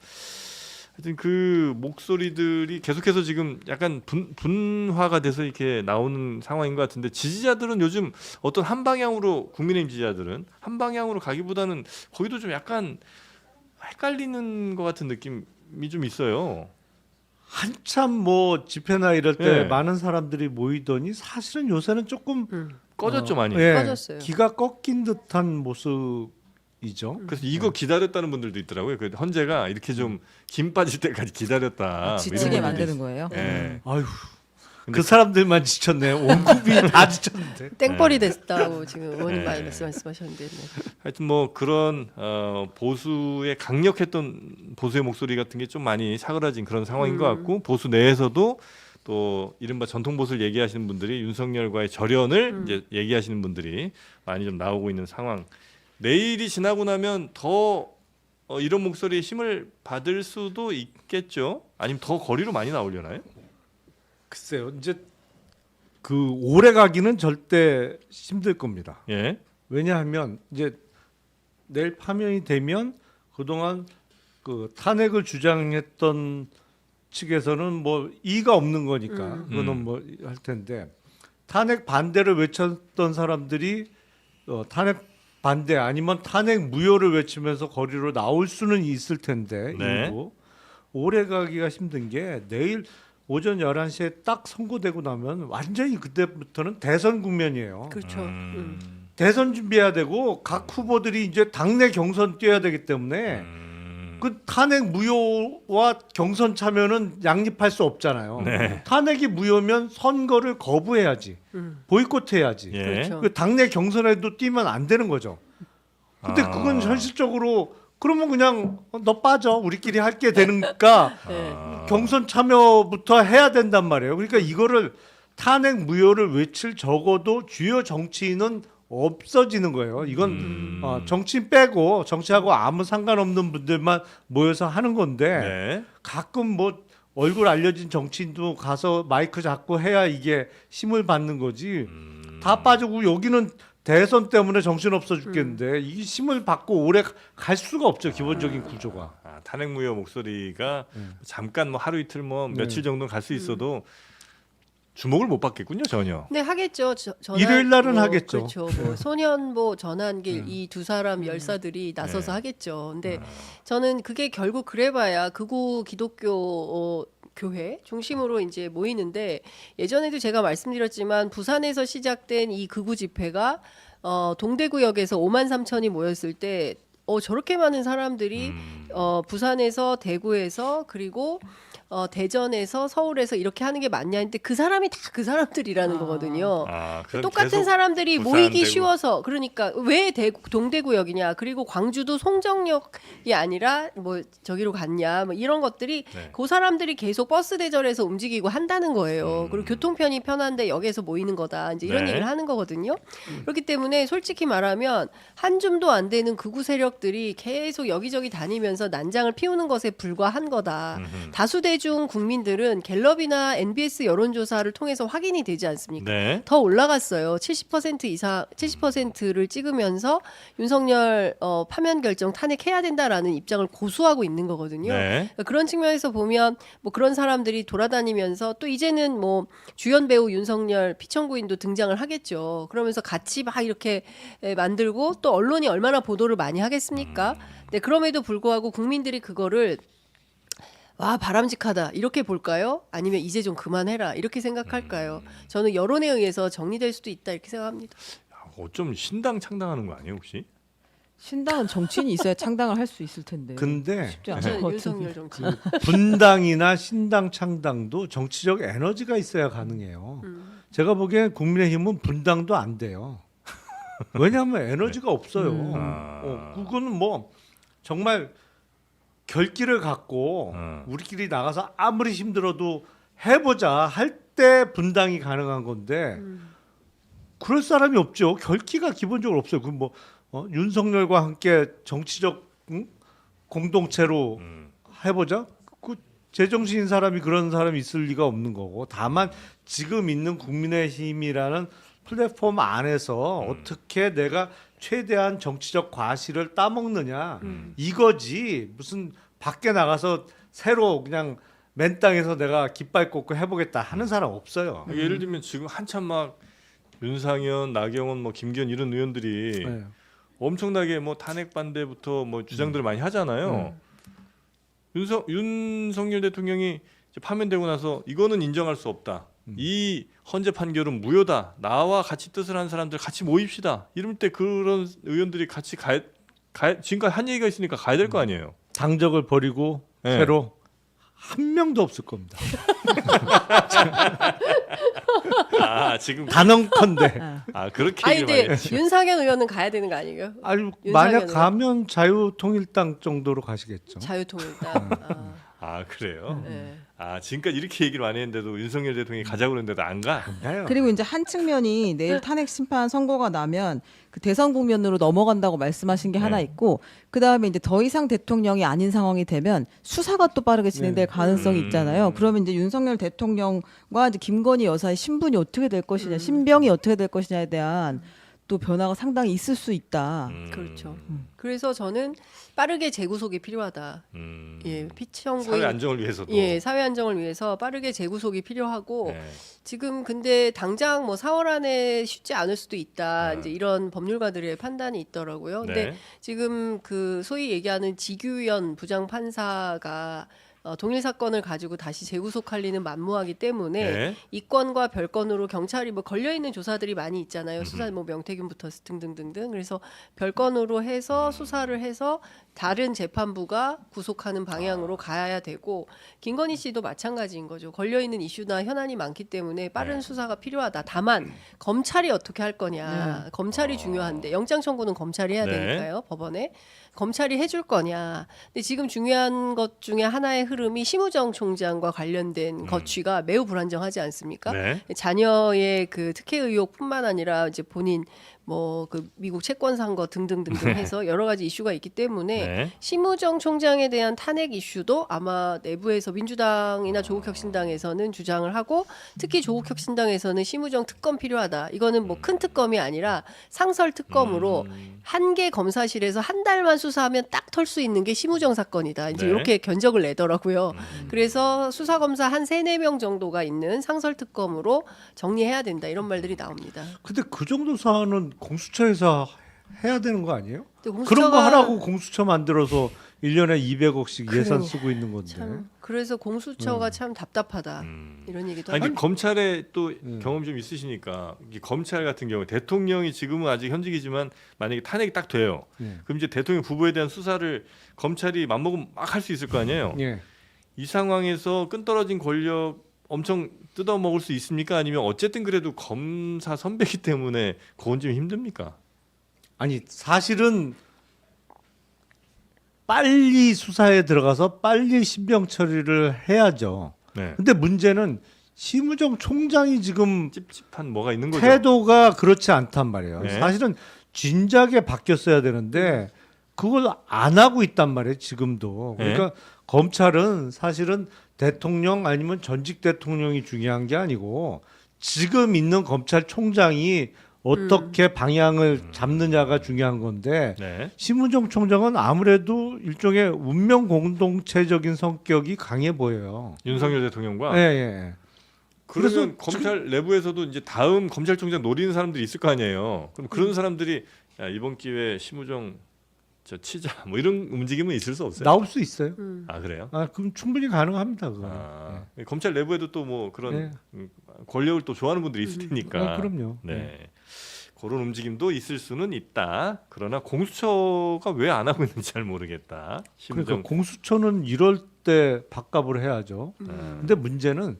하여튼 그 목소리들이 계속해서 지금 약간 분화가 돼서 이렇게 나오는 상황인 것 같은데 지지자들은 요즘 어떤 한 방향으로 국민의힘 지지자들은 한 방향으로 가기보다는 거기도 좀 약간 헷갈리는 것 같은 느낌이 좀 있어요. 한참 뭐 집회나 이럴 때 예. 많은 사람들이 모이더니 사실은 요새는 조금 꺼졌죠 많이. 예, 꺼졌어요. 기가 꺾인 듯한 모습이죠. 그래서 이거 기다렸다는 분들도 있더라고요. 그 헌재가 이렇게 좀 김 빠질 때까지 기다렸다. 지치게 이런 분들도 만드는 거예요. 예. 아유, 근데 그 사람들만 지쳤네. 온 국민이 다 지쳤는데. 땡벌이 됐다고 지금 의원님 네. 많이 말씀하셨는데. 네. 하여튼 뭐 그런 보수의 강력했던 보수의 목소리 같은 게 좀 많이 사그라진 그런 상황인 것 같고 보수 내에서도 또 이른바 전통 보수를 얘기하시는 분들이 윤석열과의 절연을 이제 얘기하시는 분들이 많이 좀 나오고 있는 상황. 내일이 지나고 나면 더 이런 목소리에 힘을 받을 수도 있겠죠. 아니면 더 거리로 많이 나오려나요? 글쎄요. 이제 그 오래 가기는 절대 힘들 겁니다. 예. 왜냐하면 이제 내일 파면이 되면 그동안 그 탄핵을 주장했던 측에서는 뭐 이의가 없는 거니까 그거는 뭐 할 텐데 탄핵 반대를 외쳤던 사람들이 탄핵 반대 아니면 탄핵 무효를 외치면서 거리로 나올 수는 있을 텐데 네. 일부 오래 가기가 힘든 게 내일 오전 11시에 딱 선고되고 나면 완전히 그때부터는 대선 국면이에요. 그렇죠. 대선 준비해야 되고 각 후보들이 이제 당내 경선 뛰어야 되기 때문에 그 탄핵 무효와 경선 참여는 양립할 수 없잖아요. 네. 탄핵이 무효면 선거를 거부해야지. 보이콧해야지. 예. 그렇죠. 그 당내 경선에도 뛰면 안 되는 거죠. 근데 아. 그건 현실적으로 그러면 그냥 너 빠져 우리끼리 할게 되니까 네. 경선 참여부터 해야 된단 말이에요. 그러니까 이거를 탄핵 무효를 외칠 적어도 주요 정치인은 없어지는 거예요. 이건 정치인 빼고 정치하고 아무 상관없는 분들만 모여서 하는 건데 네. 가끔 뭐 얼굴 알려진 정치인도 가서 마이크 잡고 해야 이게 힘을 받는 거지. 다 빠지고 여기는 대선 때문에 정신 없어 죽겠는데 이 힘을 받고 오래 갈 수가 없죠. 기본적인 구조가. 탄핵 무효 목소리가 잠깐 뭐 하루 이틀 뭐 며칠 정도 갈 수 있어도 주목을 못 받겠군요 전혀. 네 하겠죠. 일요일 날은 하겠죠. 그렇죠. 뭐 소년보 전한길 이 두 사람 열사들이 나서서 네. 하겠죠. 근데 저는 그게 결국 그래봐야 극우 기독교 교회 중심으로 이제 모이는데 예전에도 제가 말씀드렸지만 부산에서 시작된 이 극우 집회가 동대구역에서 5만 3천이 모였을 때 저렇게 많은 사람들이 부산에서 대구에서 그리고 대전에서 서울에서 이렇게 하는 게 맞냐 했는데 그 사람이 다 그 사람들이라는 거거든요. 그럼 똑같은 계속 사람들이 부산, 모이기 대구. 쉬워서 그러니까 왜 동대구역이냐 그리고 광주도 송정역이 아니라 뭐 저기로 갔냐 뭐 이런 것들이 네. 그 사람들이 계속 버스 대절해서 움직이고 한다는 거예요. 그리고 교통편이 편한데 역에서 모이는 거다 이제 이런 네. 얘기를 하는 거거든요. 그렇기 때문에 솔직히 말하면 한 줌도 안 되는 극우 세력들이 계속 여기저기 다니면서 난장을 피우는 것에 불과한 거다. 다수 대중 국민들은 갤럽이나 NBS 여론조사를 통해서 확인이 되지 않습니까? 네. 더 올라갔어요. 70% 이상, 70%를 찍으면서 윤석열 파면 결정 탄핵해야 된다라는 입장을 고수하고 있는 거거든요. 네. 그러니까 그런 측면에서 보면 뭐 그런 사람들이 돌아다니면서 또 이제는 뭐 주연 배우 윤석열 피청구인도 등장을 하겠죠. 그러면서 같이 막 이렇게 만들고 또 언론이 얼마나 보도를 많이 하겠습니까? 네, 그럼에도 불구하고 국민들이 그거를 와 바람직하다 이렇게 볼까요? 아니면 이제 좀 그만해라 이렇게 생각할까요? 저는 여론에 의해서 정리될 수도 있다 이렇게 생각합니다. 어쩜 신당 창당하는 거 아니에요 혹시? 신당은 정치인이 있어야 창당을 할 수 있을 텐데. 근데 쉽지 않을 저는 것 윤석열 같은데. 정치. 분당이나 신당 창당도 정치적 에너지가 있어야 가능해요. 제가 보기엔 국민의힘은 분당도 안 돼요. 왜냐하면 에너지가 없어요. 그거는 뭐 정말 결기를 갖고 우리끼리 나가서 아무리 힘들어도 해보자 할 때 분당이 가능한 건데 그럴 사람이 없죠. 결기가 기본적으로 없어요. 그 뭐 윤석열과 함께 정치적 공동체로 해보자. 그 제정신인 사람이 그런 사람이 있을 리가 없는 거고 다만 지금 있는 국민의힘이라는 플랫폼 안에서 어떻게 내가 최대한 정치적 과실을 따먹느냐 이거지 무슨 밖에 나가서 새로 그냥 맨 땅에서 내가 깃발 꽂고 해보겠다 하는 사람 없어요. 예를 들면 지금 한참 막 윤상현, 나경원, 뭐 김기현 이런 의원들이 네. 엄청나게 뭐 탄핵 반대부터 뭐 주장들을 많이 하잖아요. 윤석열 대통령이 이제 파면되고 나서 이거는 인정할 수 없다. 이 헌재 판결은 무효다. 나와 같이 뜻을 한 사람들 같이 모입시다. 이럴 때 그런 의원들이 같이 지금까지 한 얘기가 있으니까 가야 될 거 아니에요. 당적을 버리고 네. 새로 한 명도 없을 겁니다. 아 지금 단언컨대. 아 그렇게 아니 얘기를 많이 근데 했죠. 윤상현 의원은 가야 되는 거 아니에요? 아니 윤상현은? 만약 가면 자유통일당 정도로 가시겠죠. 자유통일당. 아 그래요? 네. 아 지금까지 이렇게 얘기를 많이 했는데도 윤석열 대통령이 가자고 그랬는데도 안 가? 가요. 그리고 이제 한 측면이 내일 탄핵 심판 선고가 나면 그 대선 국면으로 넘어간다고 말씀하신 게 하나 네. 있고 그 다음에 이제 더 이상 대통령이 아닌 상황이 되면 수사가 또 빠르게 진행될 가능성이 있잖아요. 그러면 이제 윤석열 대통령과 이제 김건희 여사의 신분이 어떻게 될 것이냐, 신병이 어떻게 될 것이냐에 대한 또 변화가 상당히 있을 수 있다. 그렇죠. 그래서 저는 빠르게 재구속이 필요하다. 예, 피청구인 사회 안정을 위해서도. 예, 사회 안정을 위해서 빠르게 재구속이 필요하고 네. 지금 근데 당장 뭐 4월 안에 쉽지 않을 수도 있다. 이제 이런 법률가들의 판단이 있더라고요. 근데 네. 지금 그 소위 얘기하는 지규현 부장 판사가 동일 사건을 가지고 다시 재구속할 리는 만무하기 때문에 네. 이건과 별건으로 경찰이 뭐 걸려 있는 조사들이 많이 있잖아요. 수사 뭐 명태균부터 등등등등. 그래서 별건으로 해서 수사를 해서 다른 재판부가 구속하는 방향으로 가야 되고 김건희 씨도 마찬가지인 거죠. 걸려 있는 이슈나 현안이 많기 때문에 빠른 네. 수사가 필요하다. 다만 검찰이 어떻게 할 거냐. 검찰이 중요한데 영장 청구는 검찰이 해야 네. 되니까요. 법원에. 검찰이 해줄 거냐. 근데 지금 중요한 것 중에 하나의 흐름이 심우정 총장과 관련된 거취가 매우 불안정하지 않습니까? 네. 자녀의 그 특혜 의혹뿐만 아니라 이제 본인 뭐 그 미국 채권 산 거 등등등등 해서 여러 가지 이슈가 있기 때문에 네. 심우정 총장에 대한 탄핵 이슈도 아마 내부에서 민주당이나 조국혁신당에서는 주장을 하고 특히 조국혁신당에서는 심우정 특검 필요하다. 이거는 뭐 큰 특검이 아니라 상설 특검으로 한 개 검사실에서 한 달만 수사하면 딱 털 수 있는 게 심우정 사건이다. 이제 네. 이렇게 견적을 내더라고요. 그래서 수사 검사 한 3-4명 정도가 있는 상설 특검으로 정리해야 된다. 이런 말들이 나옵니다. 근데 그 정도 사안은 공수처에서 해야 되는 거 아니에요? 근데 그런 거 공수처가 하라고 공수처 만들어서 1년에 200억씩 예산 그래요. 쓰고 있는 건데. 참 그래서 공수처가 참 답답하다. 이런 얘기도 아니 하고. 검찰에 또 경험 좀 있으시니까 이게 검찰 같은 경우 대통령이 지금은 아직 현직이지만 만약에 탄핵이 딱 돼요. 그럼 이제 대통령 부부에 대한 수사를 검찰이 맘먹으면 막 할 수 있을 거 아니에요. 예. 이 상황에서 끈떨어진 권력 엄청 뜯어먹을 수 있습니까? 아니면 어쨌든 그래도 검사 선배기 때문에 그건 좀 힘듭니까? 아니 사실은 빨리 수사에 들어가서 빨리 신병 처리를 해야죠. 네. 근데 문제는 심우정 총장이 지금 찝찝한 뭐가 있는 거죠. 태도가 그렇지 않단 말이에요. 네. 사실은 진작에 바뀌었어야 되는데 그걸 안 하고 있단 말이에요. 지금도. 그러니까 검찰은 사실은 대통령 아니면 전직 대통령이 중요한 게 아니고 지금 있는 검찰총장이 어떻게 방향을 잡느냐가 중요한 건데 네. 심우정 총장은 아무래도 일종의 운명 공동체적인 성격이 강해 보여요. 윤석열 대통령과 예, 예. 그러면 그래서 검찰 내부에서도 이제 다음 검찰총장 노리는 사람들이 있을 거 아니에요. 그럼 그런 사람들이 야, 이번 기회에 심우정 저 치자 뭐 이런 움직임은 있을 수 없어요. 나올 수 있어요. 아 그래요? 아, 그럼 충분히 가능합니다. 그거는. 아, 검찰 내부에도 또 뭐 그런 네. 권력을 또 좋아하는 분들이 있을 테니까. 그럼요. 네. 그런 움직임도 있을 수는 있다. 그러나 공수처가 왜 안 하고 있는지 잘 모르겠다. 심정. 그러니까 공수처는 이럴 때 밥값을 해야죠. 근데 문제는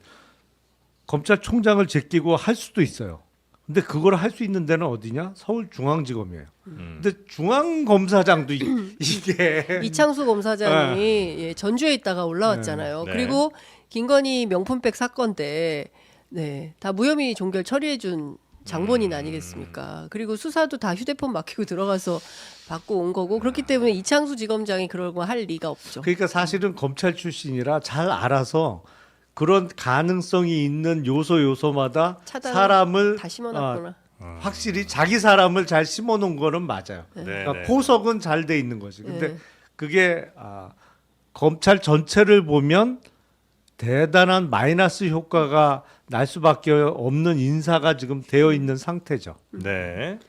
검찰총장을 제끼고 할 수도 있어요. 근데 그걸 할 수 있는 데는 어디냐? 서울중앙지검이에요. 근데 중앙검사장도 이게 이창수 검사장이 예, 전주에 있다가 올라왔잖아요. 네. 그리고 김건희 명품백 사건 때 네, 다 무혐의 종결 처리해준 장본인 아니겠습니까? 그리고 수사도 다 휴대폰 맡기고 들어가서 받고 온 거고 그렇기 때문에 이창수 지검장이 그런 거 할 리가 없죠. 그러니까 사실은 검찰 출신이라 잘 알아서 그런 가능성이 있는 요소마다 차단을 사람을 다 심어놨구나. 확실히 자기 사람을 잘 심어놓은 거는 맞아요. 네, 그러니까 네. 포석은 잘 돼 있는 거지. 근데 네. 그게 검찰 전체를 보면 대단한 마이너스 효과가 날 수밖에 없는 인사가 지금 되어 있는 상태죠. 네.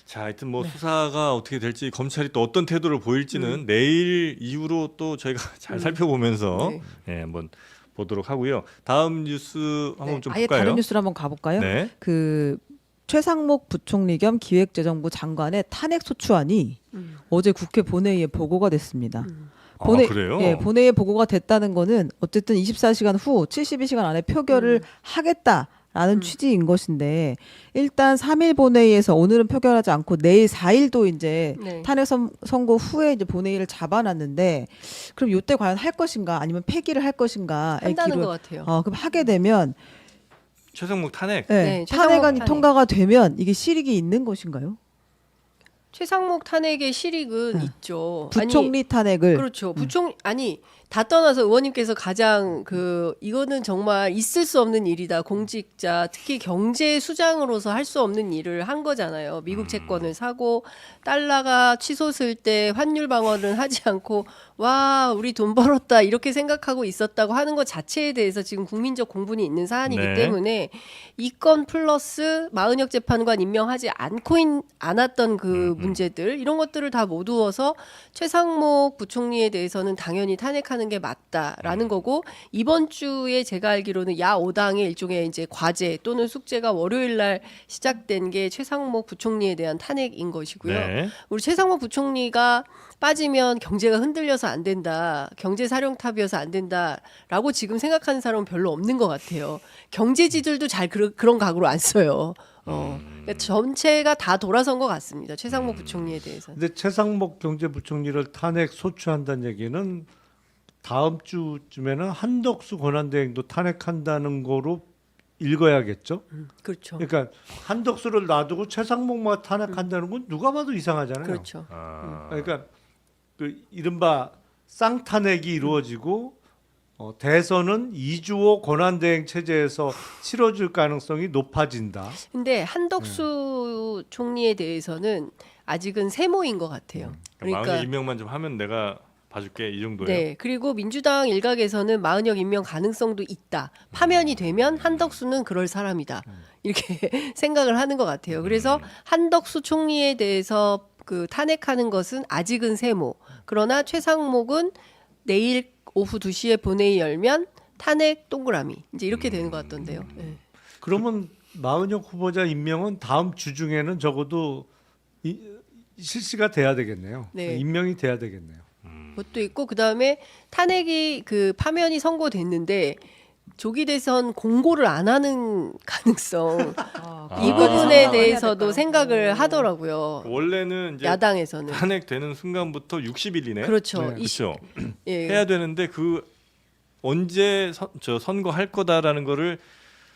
자, 하여튼 뭐 수사가 어떻게 될지 검찰이 또 어떤 태도를 보일지는 내일 이후로 또 저희가 잘 살펴보면서 네. 한번 보도록 하고요. 다음 뉴스 한번 네, 좀 아예 볼까요? 다른 뉴스로 한번 가볼까요? 네. 그 최상목 부총리 겸 기획재정부 장관의 탄핵 소추안이 어제 국회 본회의에 보고가 됐습니다. 그래요? 예, 본회의에 보고가 됐다는 거는 어쨌든 24시간 후 72시간 안에 표결을 하겠다라는 취지인 것인데 일단 3일 본회의에서 오늘은 표결하지 않고 내일 4일도 이제 네. 탄핵 선고 후에 이제 본회의를 잡아놨는데 그럼 이때 과연 할 것인가 아니면 폐기를 할 것인가 한다는 것 같아요. 그럼 하게 되면 최상목 탄핵. 네, 탄핵안이 탄핵. 통과가 되면 이게 실익이 있는 것인가요? 최상목 탄핵의 실익은 있죠. 부총리 탄핵을 그렇죠. 다 떠나서 의원님께서 가장 이거는 정말 있을 수 없는 일이다. 공직자 특히 경제 수장으로서 할 수 없는 일을 한 거잖아요. 미국 채권을 사고 달러가 치솟을 때 환율 방어는 하지 않고 와 우리 돈 벌었다 이렇게 생각하고 있었다고 하는 것 자체에 대해서 지금 국민적 공분이 있는 사안이기 네. 때문에 이 건 플러스 마은혁 재판관 임명하지 않았던 그 문제들 이런 것들을 다 모두어서 최상목 부총리에 대해서는 당연히 탄핵하는 게 맞다라는 거고 이번 주에 제가 알기로는 야 5당의 일종의 이제 과제 또는 숙제가 월요일 날 시작된 게 최상목 부총리에 대한 탄핵인 것이고요. 네. 우리 최상목 부총리가 빠지면 경제가 흔들려서 안 된다. 경제 사령탑이어서 안 된다라고 지금 생각하는 사람은 별로 없는 것 같아요. 경제지들도 잘 그런 각오로 안 써요. 그러니까 전체가 다 돌아선 것 같습니다. 최상목 부총리에 대해서는. 근데 최상목 경제부총리를 탄핵 소추한다는 얘기는 다음 주쯤에는 한덕수 권한대행도 탄핵한다는 거로 읽어야겠죠. 그렇죠. 그러니까 한덕수를 놔두고 최상목만 탄핵한다는 건 누가 봐도 이상하잖아요. 그렇죠. 그러니까 그 이른바 쌍탄핵이 이루어지고 대선은 이주호 권한대행 체제에서 치러질 가능성이 높아진다. 근데 한덕수 총리에 대해서는 아직은 세모인 것 같아요. 마흔 그러니까 임명만 좀 하면 내가 봐줄게 이 정도예요. 네. 그리고 민주당 일각에서는 마은혁 임명 가능성도 있다. 파면이 되면 한덕수는 그럴 사람이다. 이렇게 생각을 하는 것 같아요. 그래서 한덕수 총리에 대해서 그 탄핵하는 것은 아직은 세모. 그러나 최상목은 내일 오후 2시에 본회의 열면 탄핵 동그라미. 이제 이렇게 되는 것 같던데요. 네. 그러면 마은혁 후보자 임명은 다음 주 중에는 적어도 실시가 돼야 되겠네요. 네. 임명이 돼야 되겠네요. 그것도 있고 그다음에 탄핵이 그 파면이 선고됐는데 조기 대선 공고를 안 하는 가능성 이 부분에 대해서도 생각을 하더라고요. 원래는 이제 야당에서는 탄핵되는 순간부터 60일이네. 그렇죠. 네. 그렇죠. 예. 해야 되는데 그 언제 선거할 거다라는 거를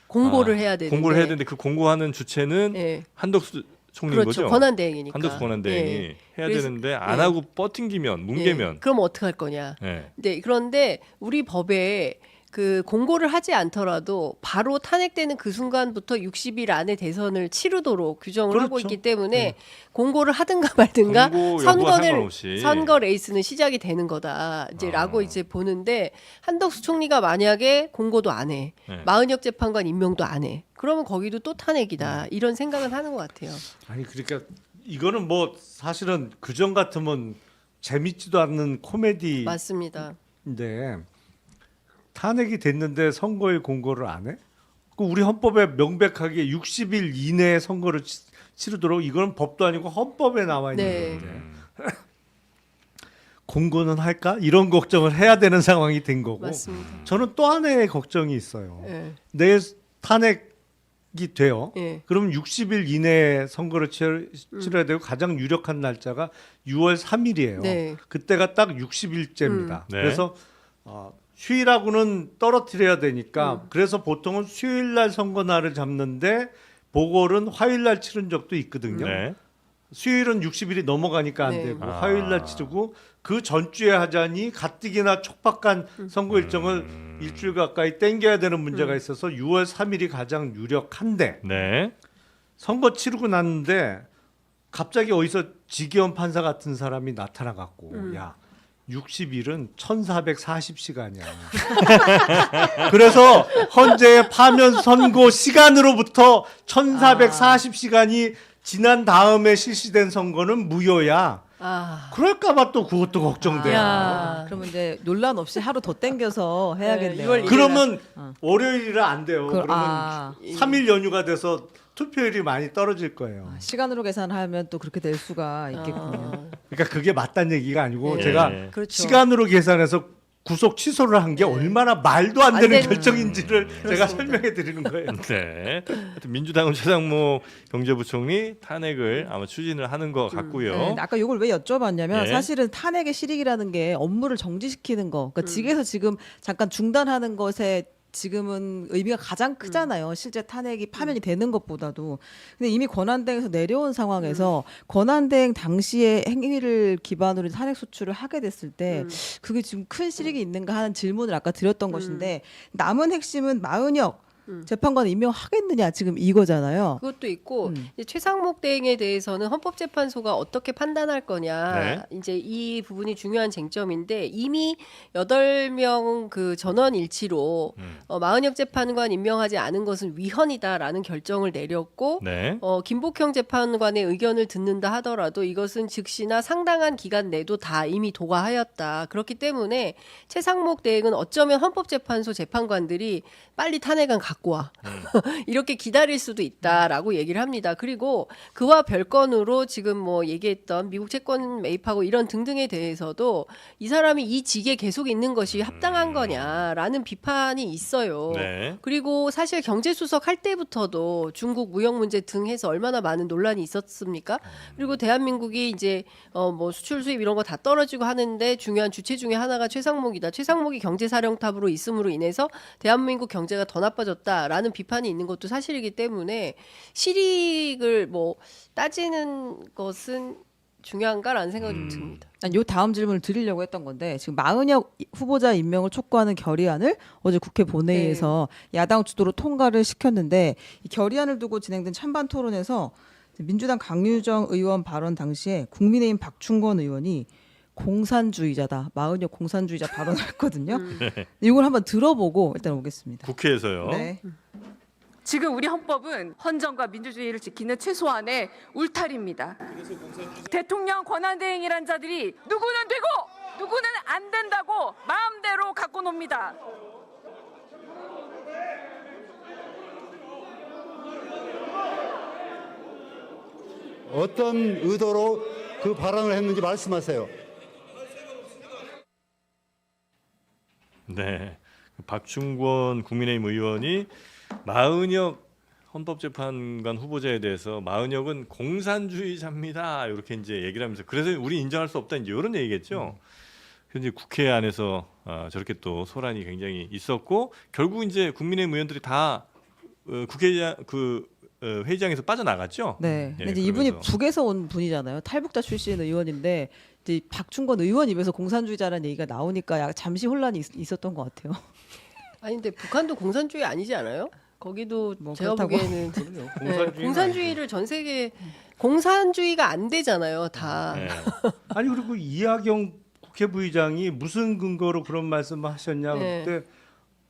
공고를 해야 되는데 공고를 해야 되는데 그 공고하는 주체는 예. 한덕수 총리인 그렇죠. 거죠. 권한대행이니까. 한덕수 권한대행이 예. 해야 그래서- 되는데 안 예. 하고 뭉개면. 예. 그럼 어떡할 거냐. 예. 네, 그런데 우리 법에 그 공고를 하지 않더라도 바로 탄핵되는 그 순간부터 60일 안에 대선을 치르도록 규정을 하고 그렇죠. 있기 때문에 공고를 하든가 말든가 공고 여부와 상관없이. 선거 레이스는 시작이 되는 거다. 이제라고 이제 보는데 한덕수 총리가 만약에 공고도 안 해. 네. 마은혁 재판관 임명도 안 해. 그러면 거기도 또 탄핵이다. 이런 생각은 하는 것 같아요. 아니 그러니까 이거는 뭐 사실은 그전 같으면 재밌지도 않는 코미디인데 맞습니다. 탄핵이 됐는데 선거일 공고를 안 해? 그 우리 헌법에 명백하게 60일 이내에 선거를 치르도록 이거는 법도 아니고 헌법에 나와 있는 네. 건데 공고는 할까? 이런 걱정을 해야 되는 상황이 된 거고 맞습니다. 저는 또 하나의 걱정이 있어요. 예. 내 탄핵이 돼요. 예. 그럼 60일 이내에 선거를 치러야 되고 가장 유력한 날짜가 6월 3일이에요. 네. 그때가 딱 60일째입니다. 네. 그래서 휴일하고는 떨어뜨려야 되니까 그래서 보통은 수요일 날 선거 날을 잡는데 보궐은 화요일 날 치른 적도 있거든요. 네. 수요일은 60일이 넘어가니까 안 네. 되고 화요일 날 치르고 그 전주에 하자니 가뜩이나 촉박한 선거 일정을 일주일 가까이 땡겨야 되는 문제가 있어서 6월 3일이 가장 유력한데 네. 선거 치르고 났는데 갑자기 어디서 지기현 판사 같은 사람이 나타나 갖고 야 60일은 1440시간이야. 그래서 헌재의 파면 선고 시간으로부터 1440시간이 지난 다음에 실시된 선거는 무효야. 아. 그럴까봐 또 그것도 걱정돼요. 야. 그러면 이제 논란 없이 하루 더 땡겨서 해야겠네요. 6월 1일. 그러면 어. 월요일이라 안 돼요. 그러면 아, 3일 연휴가 돼서 투표율이 많이 떨어질 거예요. 시간으로 계산하면 또 그렇게 될 수가 있겠군요. 그러니까 그게 맞다는 얘기가 아니고 네. 제가 네. 그렇죠. 시간으로 계산해서 구속 취소를 한 게 얼마나 말도 안 안 되는 되는- 결정인지를 제가 그렇습니다. 설명해 드리는 거예요. 네. 하여튼 민주당은 최상목 경제부총리 탄핵을 아마 추진을 하는 것 같고요. 네, 아까 이걸 왜 여쭤봤냐면 예. 사실은 탄핵의 실익이라는 게 업무를 정지시키는 거, 그러니까 직에서 지금 잠깐 중단하는 것에 지금은 의미가 가장 크잖아요. 실제 탄핵이 파면이 되는 것보다도. 근데 이미 권한대행에서 내려온 상황에서 권한대행 당시의 행위를 기반으로 탄핵 소추를 하게 됐을 때 그게 지금 큰 실익이 있는가 하는 질문을 아까 드렸던 것인데 남은 핵심은 마은혁 재판관 임명하겠느냐 지금 이거잖아요. 그것도 있고 이제 최상목 대행에 대해서는 헌법재판소가 어떻게 판단할 거냐 네. 이제 이 부분이 중요한 쟁점인데 이미 8명 그 전원 일치로 마은혁 재판관 임명하지 않은 것은 위헌이다라는 결정을 내렸고 네. 김복형 재판관의 의견을 듣는다 하더라도 이것은 즉시나 상당한 기간 내도 다 이미 도과하였다. 그렇기 때문에 최상목 대행은 어쩌면 헌법재판소 재판관들이 빨리 탄핵안 갖고 와. 이렇게 기다릴 수도 있다라고 얘기를 합니다. 그리고 그와 별건으로 지금 뭐 얘기했던 미국 채권 매입하고 이런 등등에 대해서도 이 사람이 이 직에 계속 있는 것이 합당한 거냐라는 비판이 있어요. 네. 그리고 사실 경제수석 할 때부터도 중국 무역 문제 등 해서 얼마나 많은 논란이 있었습니까? 그리고 대한민국이 이제 뭐 수출 수입 이런 거 다 떨어지고 하는데 중요한 주체 중에 하나가 최상목이다. 최상목이 경제사령탑으로 있음으로 인해서 대한민국 경제가 더 나빠졌다라는 비판이 있는 것도 사실이기 때문에 실익을 뭐 따지는 것은 중요한가라는 생각이 좀 듭니다. 요 다음 질문을 드리려고 했던 건데 지금 마은혁 후보자 임명을 촉구하는 결의안을 어제 국회 본회의에서 야당 주도로 통과를 시켰는데 이 결의안을 두고 진행된 찬반 토론에서 민주당 강유정 의원 발언 당시에 국민의힘 박충권 의원이 공산주의자다. 마은혁 공산주의자 발언했거든요. 이걸 한번 들어보고 일단 오겠습니다. 국회에서요. 네. 지금 우리 헌법은 헌정과 민주주의를 지키는 최소한의 울타리입니다. 대통령 권한대행이란 자들이 누구는 되고 누구는 안 된다고 마음대로 갖고 놉니다. 어떤 의도로 그 발언을 했는지 말씀하세요. 네. 박충권 국민의힘 의원이 마은혁 헌법재판관 후보자에 대해서 마은혁은 공산주의자입니다. 이렇게 이제 얘기를 하면서 그래서 우리 인정할 수 없다 이제 이런 얘기겠죠. 그래서 이제 국회 안에서 저렇게 또 소란이 굉장히 있었고 결국 이제 국민의힘 의원들이 다 국회의장 회의장에서 빠져나갔죠. 네. 예, 근데 이제 이분이 그러면서. 북에서 온 분이잖아요. 탈북자 출신 의원인데 이제 박충권 의원 입에서 공산주의자라는 얘기가 나오니까 잠시 혼란이 있었던 것 같아요. 아니 근데 북한도 공산주의 아니지 않아요? 거기도 뭐 제가 그렇다고. 보기에는 공산주의는 공산주의를 전 세계 공산주의가 안 되잖아요. 다. 네. 아니 그리고 이하경 국회 부의장이 무슨 근거로 그런 말씀을 하셨냐 네. 그때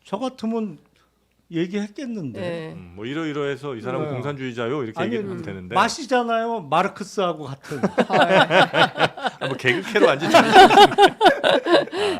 저 같으면 얘기했겠는데. 네. 뭐 이러이러해서 이 사람은 네. 공산주의자요 이렇게 아니, 얘기하면 되는데 마시잖아요. 마르크스하고 같은. 뭐 개그캐로 앉은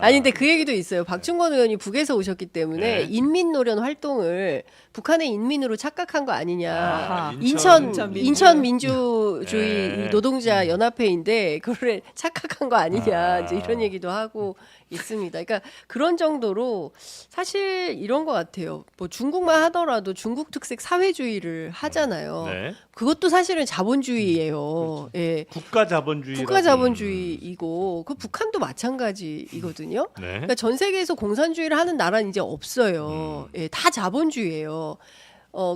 아니 근데 그 얘기도 있어요. 박충권 의원이 북에서 오셨기 때문에 네. 인민 노련 활동을 북한의 인민으로 착각한 거 아니냐. 아하. 인천 민주주의 네. 노동자 연합회인데 그걸 착각한 거 아니냐. 이제 이런 아. 얘기도 하고 있습니다. 그러니까 그런 정도로 사실 이런 것 같아요. 뭐 중국만 하더라도 중국 특색 사회주의를 하잖아요. 네. 그것도 사실은 자본주의예요. 예. 국가 자본주의. 국가 자본주의이고 그 북한도 마찬가지이거든요. 네. 그러니까 전 세계에서 공산주의를 하는 나라는 이제 없어요. 예, 다 자본주의예요.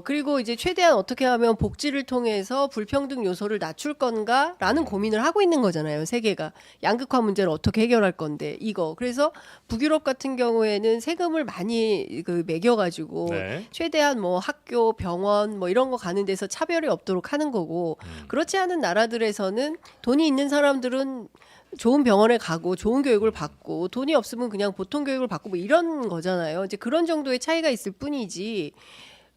그리고 이제 최대한 어떻게 하면 복지를 통해서 불평등 요소를 낮출 건가라는 고민을 하고 있는 거잖아요. 세계가 양극화 문제를 어떻게 해결할 건데 이거. 그래서 북유럽 같은 경우에는 세금을 많이 매겨가지고 네. 최대한 뭐 학교, 병원 뭐 이런 거 가는 데서 차별이 없도록 하는 거고 그렇지 않은 나라들에서는 돈이 있는 사람들은 좋은 병원에 가고 좋은 교육을 받고 돈이 없으면 그냥 보통 교육을 받고 뭐 이런 거잖아요. 이제 그런 정도의 차이가 있을 뿐이지.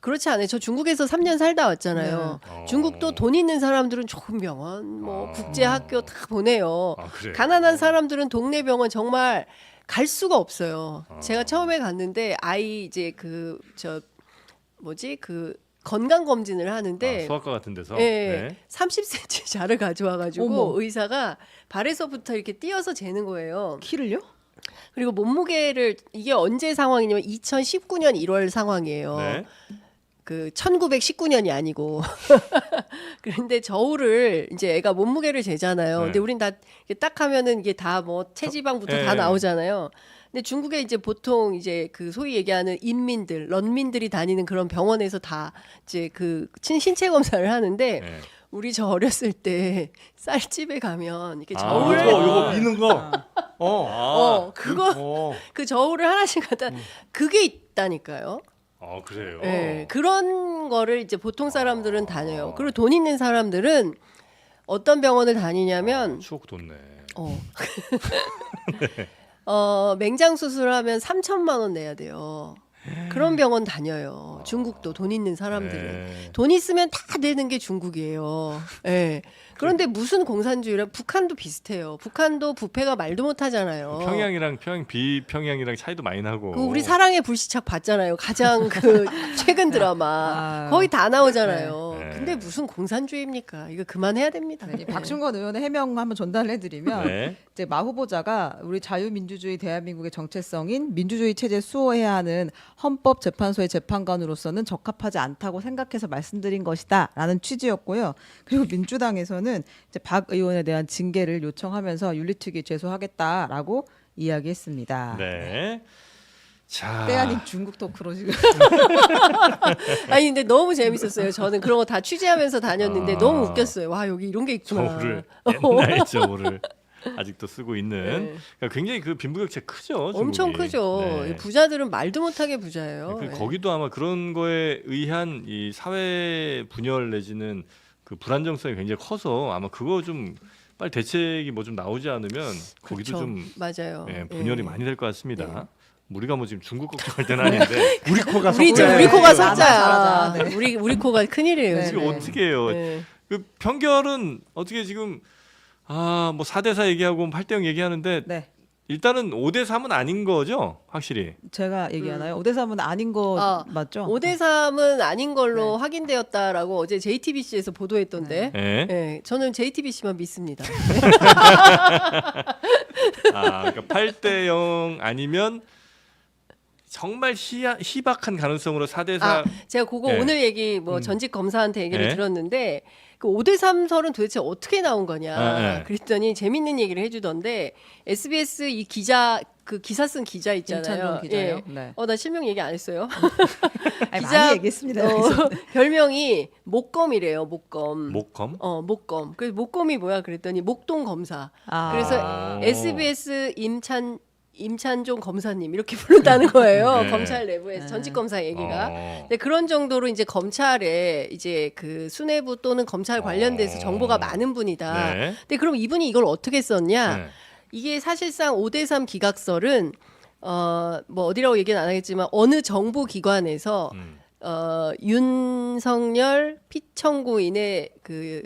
그렇지 않아요. 저 중국에서 3년 살다 왔잖아요. 중국도 돈 있는 사람들은 좋은 병원, 뭐 국제학교 다 보내요. 그래요? 가난한 사람들은 동네 병원 정말 갈 수가 없어요. 제가 처음에 갔는데 아이 이제 그 건강 검진을 하는데 소아과 같은 데서. 예, 30cm 자를 가져와가지고 어머. 의사가 발에서부터 이렇게 띄어서 재는 거예요. 키를요? 그리고 몸무게를 이게 언제 상황이냐면 2019년 1월 상황이에요. 네. 그 1919년이 아니고 그런데 저울을 이제 애가 몸무게를 재잖아요. 네. 근데 우린 다 이렇게 딱 하면은 이게 다 뭐 체지방부터 네. 다 나오잖아요. 근데 중국에 이제 보통 이제 그 소위 얘기하는 인민들, 런민들이 다니는 그런 병원에서 다 이제 그 신체 검사를 하는데 네. 우리 저 어렸을 때 쌀집에 가면 이렇게 아, 저울을 요거 미는 거. 그거 그 저울을 하나씩 갖다 그게 있다니까요. 그래요. 네, 그런 거를 이제 보통 사람들은 다녀요. 그리고 돈 있는 사람들은 어떤 병원을 다니냐면 추억 돋네. 맹장 수술하면 3천만 원 내야 돼요. 그런 병원 다녀요. 중국도 돈 있는 사람들은. 네. 돈 있으면 다 되는 게 중국이에요. 예. 그런데 무슨 공산주의라 북한도 비슷해요. 북한도 부패가 말도 못 하잖아요. 평양이랑 비평양이랑 차이도 많이 나고. 그 우리 사랑의 불시착 봤잖아요. 가장 그 최근 드라마 아유. 거의 다 나오잖아요. 네. 근데 무슨 공산주의입니까? 이거 그만해야 됩니다. 네, 박충건 의원의 해명 한번 전달해드리면 네. 이제 마 후보자가 우리 자유민주주의 대한민국의 정체성인 민주주의 체제 수호해야 하는 헌법재판소의 재판관으로서는 적합하지 않다고 생각해서 말씀드린 것이다라는 취지였고요. 그리고 민주당에서는 이제 박 의원에 대한 징계를 요청하면서 윤리특위 제소하겠다라고 이야기했습니다. 네. 자. 때 아닌 중국 토크로 지금. 아니 근데 너무 재밌었어요. 저는 그런 거 다 취재하면서 다녔는데 아. 너무 웃겼어요. 와 여기 이런 게 있구나. 저울을 옛날 저울을 아직도 쓰고 있는. 네. 그러니까 굉장히 그 빈부격차 크죠. 엄청 중국이. 크죠. 네. 부자들은 말도 못하게 부자예요. 그 네. 거기도 아마 그런 거에 의한 이 사회 분열 내지는 그 불안정성이 굉장히 커서 아마 그거 좀 빨리 대책이 뭐 좀 나오지 않으면 거기도 그렇죠. 좀 맞아요. 분열이 예. 많이 될 것 같습니다. 네. 우리가 뭐 지금 중국 걱정할 때는 아닌데 우리 코가 우리 속자예요. 우리 코가 잘하자, 속자야. 잘하자. 네. 우리 코가 큰일이에요. 네, 지금. 지금 어떻게 해요? 네. 그 평결은 어떻게 지금 뭐 4대4 얘기하고 8대0 얘기하는데 네, 일단은 5대3은 아닌 거죠, 확실히. 제가 얘기하나요? 5대3은 아닌 거 맞죠? 5대3은 아닌 걸로 네. 확인되었다라고 어제 JTBC에서 보도했던데. 예. 네, 저는 JTBC만 믿습니다. 그러니까 8대0 아니면 정말 희박한 가능성으로 4대4 제가 그거 네. 오늘 얘기 뭐 전직 검사한테 얘기를 네. 들었는데 그 5대3 설은 도대체 어떻게 나온 거냐. 네. 그랬더니 재밌는 얘기를 해주던데 SBS 이 기자 그 기사 쓴 기자 있잖아요. 임찬종 기자요. 예. 네. 나 실명 얘기 안 했어요. 아니, 기자- 많이 얘기했습니다. 여기서. 별명이 목검이래요. 목검. 목검? 목검. 그래서 목검이 뭐야 그랬더니 목동 검사. 아. 그래서 SBS 임찬종 검사님 이렇게 부른다는 거예요. 네. 검찰 내부에서 네. 전직 검사 얘기가. 어. 근데 그런 정도로 이제 검찰에 이제 그 수뇌부 또는 검찰 관련돼서 정보가 많은 분이다. 네. 근데 그럼 이분이 이걸 어떻게 썼냐? 네. 이게 사실상 5대3 기각설은 뭐 어디라고 얘기는 안 하겠지만 어느 정부 기관에서 음. 윤석열 피청구인의 그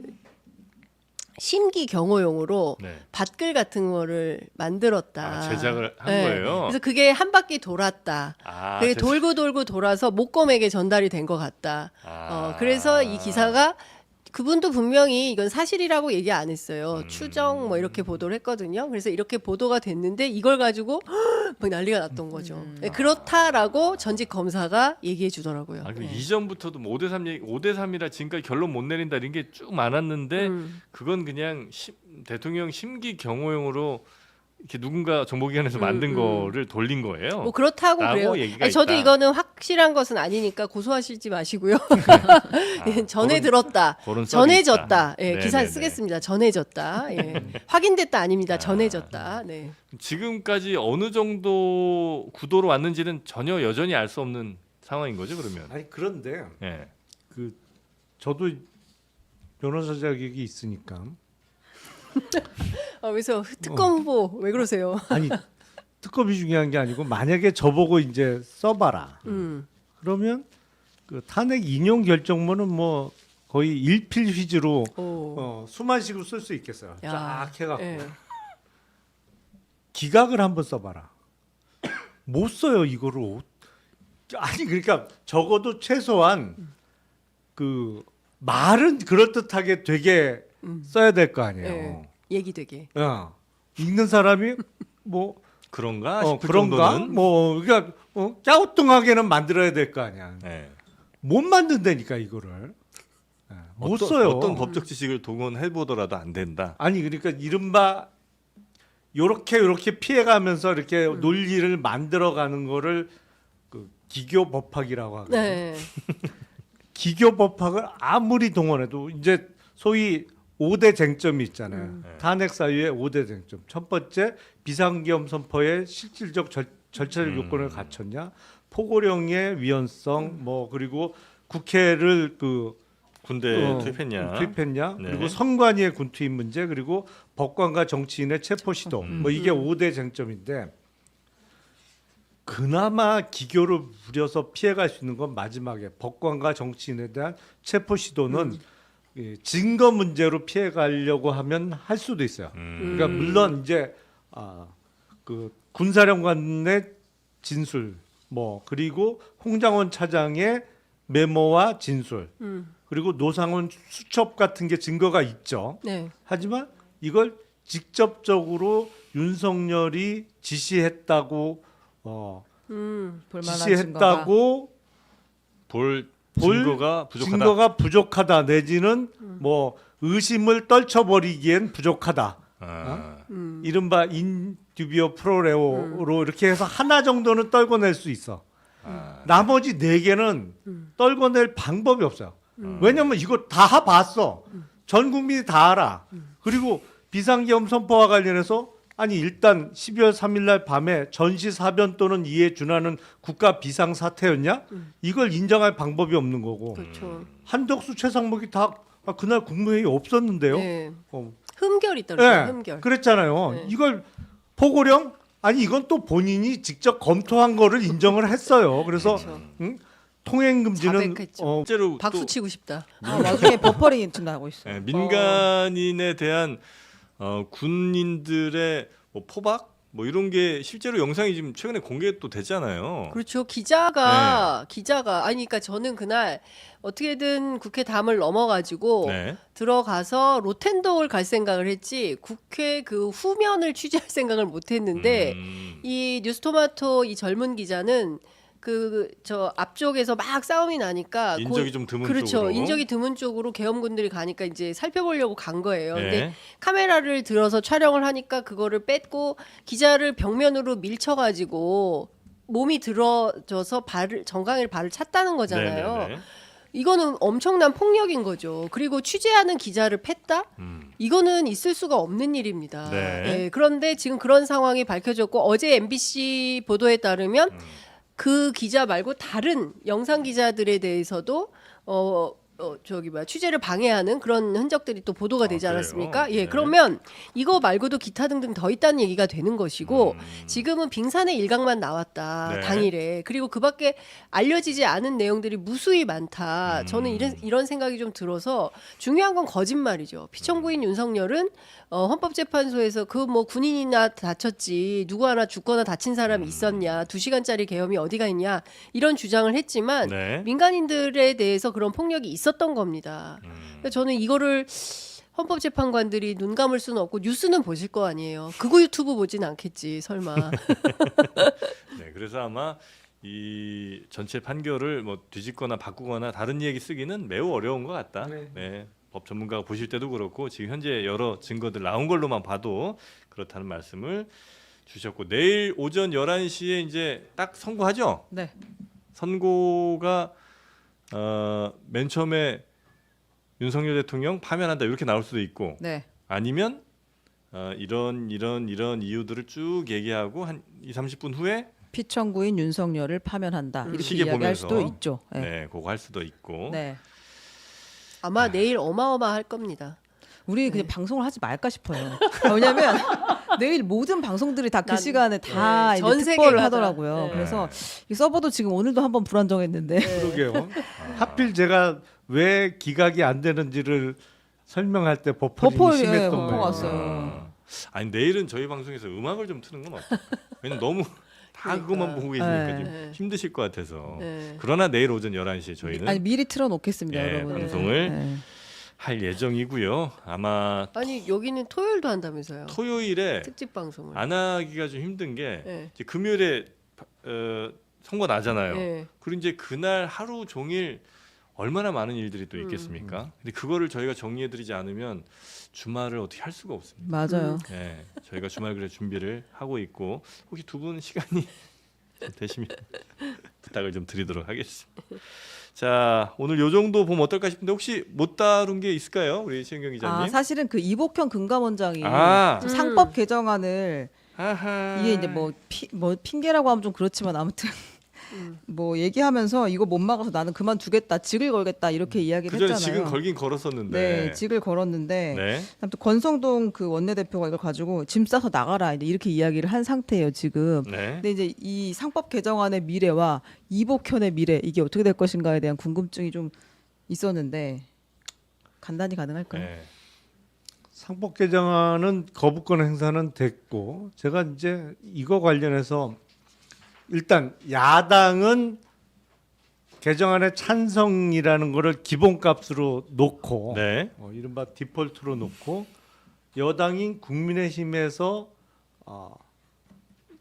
심기 경호용으로 네. 밭글 같은 거를 만들었다. 제작을 한 네. 거예요. 그래서 그게 한 바퀴 돌았다. 그게 제작. 돌고 돌아서 목검에게 전달이 된 것 같다. 그래서 이 기사가 그분도 분명히 이건 사실이라고 얘기 안 했어요. 추정 뭐 이렇게 보도를 했거든요. 그래서 이렇게 보도가 됐는데 이걸 가지고 막 난리가 났던 거죠. 네, 그렇다라고 전직 검사가 얘기해 주더라고요. 그 네. 이전부터도 뭐 5대3이라 지금까지 결론 못 내린다 이런 게 쭉 많았는데 그건 그냥 대통령 심기 경호용으로 이렇게 누군가 정보기관에서 만든 거를 돌린 거예요. 뭐 그렇다고 라고 그래요. 얘기가 아니, 저도 있다. 이거는 확실한 것은 아니니까 고소하시지 마시고요. 전해 그런- 들었다. 그런 썰이 전해졌다. 있다. 예, 네, 기사에 네, 쓰겠습니다. 전해졌다. 예. 확인됐다 아닙니다. 전해졌다. 네. 지금까지 어느 정도 구도로 왔는지는 전혀 여전히 알 수 없는 상황인 거죠, 그러면. 아니 그런데 예. 저도 변호사 자격이 있으니까 그래서 특검 후보 왜 그러세요? 아니 특검이 중요한 게 아니고 만약에 저보고 이제 써봐라. 그러면 그 탄핵 인용 결정문은 뭐 거의 일필휘지로 수만식으로 쓸 수 있겠어요. 야, 쫙 해갖고 예. 기각을 한번 써봐라. 못 써요 이거를. 아니 그러니까 적어도 최소한 그 말은 그럴듯하게 되게 써야 될 거 아니에요. 예. 얘기되게. 읽는 사람이 뭐 그런가 싶을 그런가 정도는 뭐 그러니까 갸우뚱하게는 만들어야 될 거 아니야. 네. 못 만든다니까 이거를. 못 어떤, 써요. 어떤 법적 지식을 동원해 보더라도 안 된다. 아니 그러니까 이른바 요렇게 피해가면서 이렇게 논리를 만들어가는 거를 그 기교 법학이라고 하거든요. 네. 기교 법학을 아무리 동원해도 이제 소위 5대 쟁점이 있잖아요. 탄핵 사유의 5대 쟁점. 첫 번째 비상계엄 선포의 실질적 절차적 요건을 갖췄냐, 포고령의 위헌성, 뭐 그리고 국회를 그 군대 투입했냐. 투입했냐, 네. 그리고 선관위의 군투입 문제, 그리고 법관과 정치인의 체포 시도, 뭐 이게 5대 쟁점인데 그나마 기교를 부려서 피해갈 수 있는 건 마지막에 법관과 정치인에 대한 체포 시도는 이 증거 문제로 피해가려고 하면 할 수도 있어요. 그러니까 물론 이제 그 군사령관의 진술, 뭐 그리고 홍장원 차장의 메모와 진술, 그리고 노상원 수첩 같은 게 증거가 있죠. 네. 하지만 이걸 직접적으로 윤석열이 지시했다고 볼만한 지시했다고 볼 볼 증거가 부족하다. 증거가 부족하다 내지는 뭐 의심을 떨쳐버리기엔 부족하다. 이른바 인듀비오 프로레오로 이렇게 해서 하나 정도는 떨궈낼 수 있어. 나머지 4개는 떨궈낼 방법이 없어요. 왜냐면 이거 다 봤어. 전 국민이 다 알아. 그리고 비상계엄 선포와 관련해서 아니 일단 12월 3일 날 밤에 전시 사변 또는 이에 준하는 국가 비상 사태였냐? 이걸 인정할 방법이 없는 거고. 그렇죠. 한덕수 최상목이 다 그날 국무회의 없었는데요. 네. 어. 흠결이 있더라고요. 네, 흠결. 그랬잖아요. 네. 이걸 포고령 아니 이건 또 본인이 직접 검토한 거를 인정을 했어요. 그래서 그렇죠. 통행 금지는 자백했죠. 실제로 박수 또 치고 싶다. 나중에 버퍼링이 지금 나고 있어요. 예, 민간인에 대한 군인들의 뭐 포박 뭐 이런 게 실제로 영상이 지금 최근에 공개 또 됐잖아요. 그렇죠. 기자가 아니 그러니까 저는 그날 어떻게든 국회 담을 넘어가지고 네. 들어가서 로텐동을 갈 생각을 했지 국회 그 후면을 취재할 생각을 못했는데 이 뉴스토마토 이 젊은 기자는 그 저 앞쪽에서 막 싸움이 나니까 인적이 좀 드문 그렇죠. 쪽으로. 인적이 드문 쪽으로 계엄군들이 가니까 이제 살펴보려고 간 거예요. 네. 근데 카메라를 들어서 촬영을 하니까 그거를 뺐고 기자를 벽면으로 밀쳐가지고 몸이 들어져서 정강이를 발을 찼다는 거잖아요. 네네네. 이거는 엄청난 폭력인 거죠. 그리고 취재하는 기자를 팼다? 이거는 있을 수가 없는 일입니다. 네. 네, 그런데 지금 그런 상황이 밝혀졌고 어제 MBC 보도에 따르면 그 기자 말고 다른 영상 기자들에 대해서도 취재를 방해하는 그런 흔적들이 또 보도가 되지 그래요? 않았습니까? 예, 네. 그러면 이거 말고도 기타 등등 더 있다는 얘기가 되는 것이고 지금은 빙산의 일각만 나왔다 네. 당일에 그리고 그밖에 알려지지 않은 내용들이 무수히 많다. 저는 이런 생각이 좀 들어서 중요한 건 거짓말이죠. 피청구인 윤석열은 헌법재판소에서 그 뭐 군인이나 다쳤지 누구 하나 죽거나 다친 사람이 있었냐 2시간짜리 계엄이 어디가 있냐 이런 주장을 했지만 네. 민간인들에 대해서 그런 폭력이 있었던 겁니다. 그러니까 저는 이거를 헌법재판관들이 눈 감을 수는 없고 뉴스는 보실 거 아니에요. 그거 유튜브 보진 않겠지 설마. 네, 그래서 아마 이 전체 판결을 뭐 뒤집거나 바꾸거나 다른 얘기 쓰기는 매우 어려운 것 같다. 네. 법 전문가가 보실 때도 그렇고 지금 현재 여러 증거들 나온 걸로만 봐도 그렇다는 말씀을 주셨고 내일 오전 11시에 이제 딱 선고하죠. 네. 선고가 맨 처음에 윤석열 대통령 파면한다 이렇게 나올 수도 있고 네. 아니면 이런 이유들을 쭉 얘기하고 한 2-30분 후에 피청구인 윤석열을 파면한다. 이렇게 시계 이야기할 보면서. 수도 있죠. 네, 그거 할 수도 있고 네. 아마 내일 어마어마할 겁니다. 우리 그냥 방송을 하지 말까 싶어요. 왜냐면 내일 모든 방송들이 다 그 난- 시간에 다 네, 이제 전 특보를 세계가 하더라고요. 다. 네. 그래서 이 서버도 지금 오늘도 한번 불안정했는데 그러게요. 하필 제가 왜 기각이 안 되는지를 설명할 때 버퍼링이 버퍼 심했던 버퍼 거예요. 왔어요. 아니 내일은 저희 방송에서 음악을 좀 트는 건 어떨까요? 왜냐면 너무 다 그러니까. 그것만 보고 계시니까 네. 좀 힘드실 것 같아서. 네. 그러나 내일 오전 11시에 저희는 아니 미리 틀어놓겠습니다, 예, 여러분. 방송을 네. 할 예정이고요. 아마 아니 여기는 토요일도 한다면서요. 토요일에 특집 방송을. 안 하기가 좀 힘든 게 네. 이제 금요일에 선거 나잖아요. 네. 그리고 이제 그날 하루 종일 얼마나 많은 일들이 또 있겠습니까? 근데 그거를 저희가 정리해드리지 않으면 주말을 어떻게 할 수가 없습니다. 맞아요. 네, 저희가 주말 그래 준비를 하고 있고 혹시 두 분 시간이 좀 되시면 부탁을 좀 드리도록 하겠습니다. 자, 오늘 요 정도 보면 어떨까 싶은데 혹시 못 다룬 게 있을까요, 우리 최은경 기자님? 아 사실은 그 이복형 금감원장이 아. 지금 상법 개정안을 아하. 이게 이제 뭐 핑계라고 하면 좀 그렇지만 아무튼 뭐 얘기하면서 이거 못 막아서 나는 그만두겠다, 직을 걸겠다 이렇게 이야기를 그 전에 했잖아요. 지금 걸긴 걸었었는데. 네, 직을 걸었는데 네. 아무튼 권성동 그 원내대표가 이걸 가지고 짐 싸서 나가라 이렇게 이야기를 한 상태예요 지금. 네. 근데 이제 이 상법 개정안의 미래와 이복현의 미래 이게 어떻게 될 것인가에 대한 궁금증이 좀 있었는데 간단히 가능할까요? 네. 상법 개정안은 거부권 행사는 됐고 제가 이제 이거 관련해서 일단 야당은 개정안의 찬성이라는 거를 기본값으로 놓고 네. 이른바 디폴트로 놓고 여당인 국민의힘에서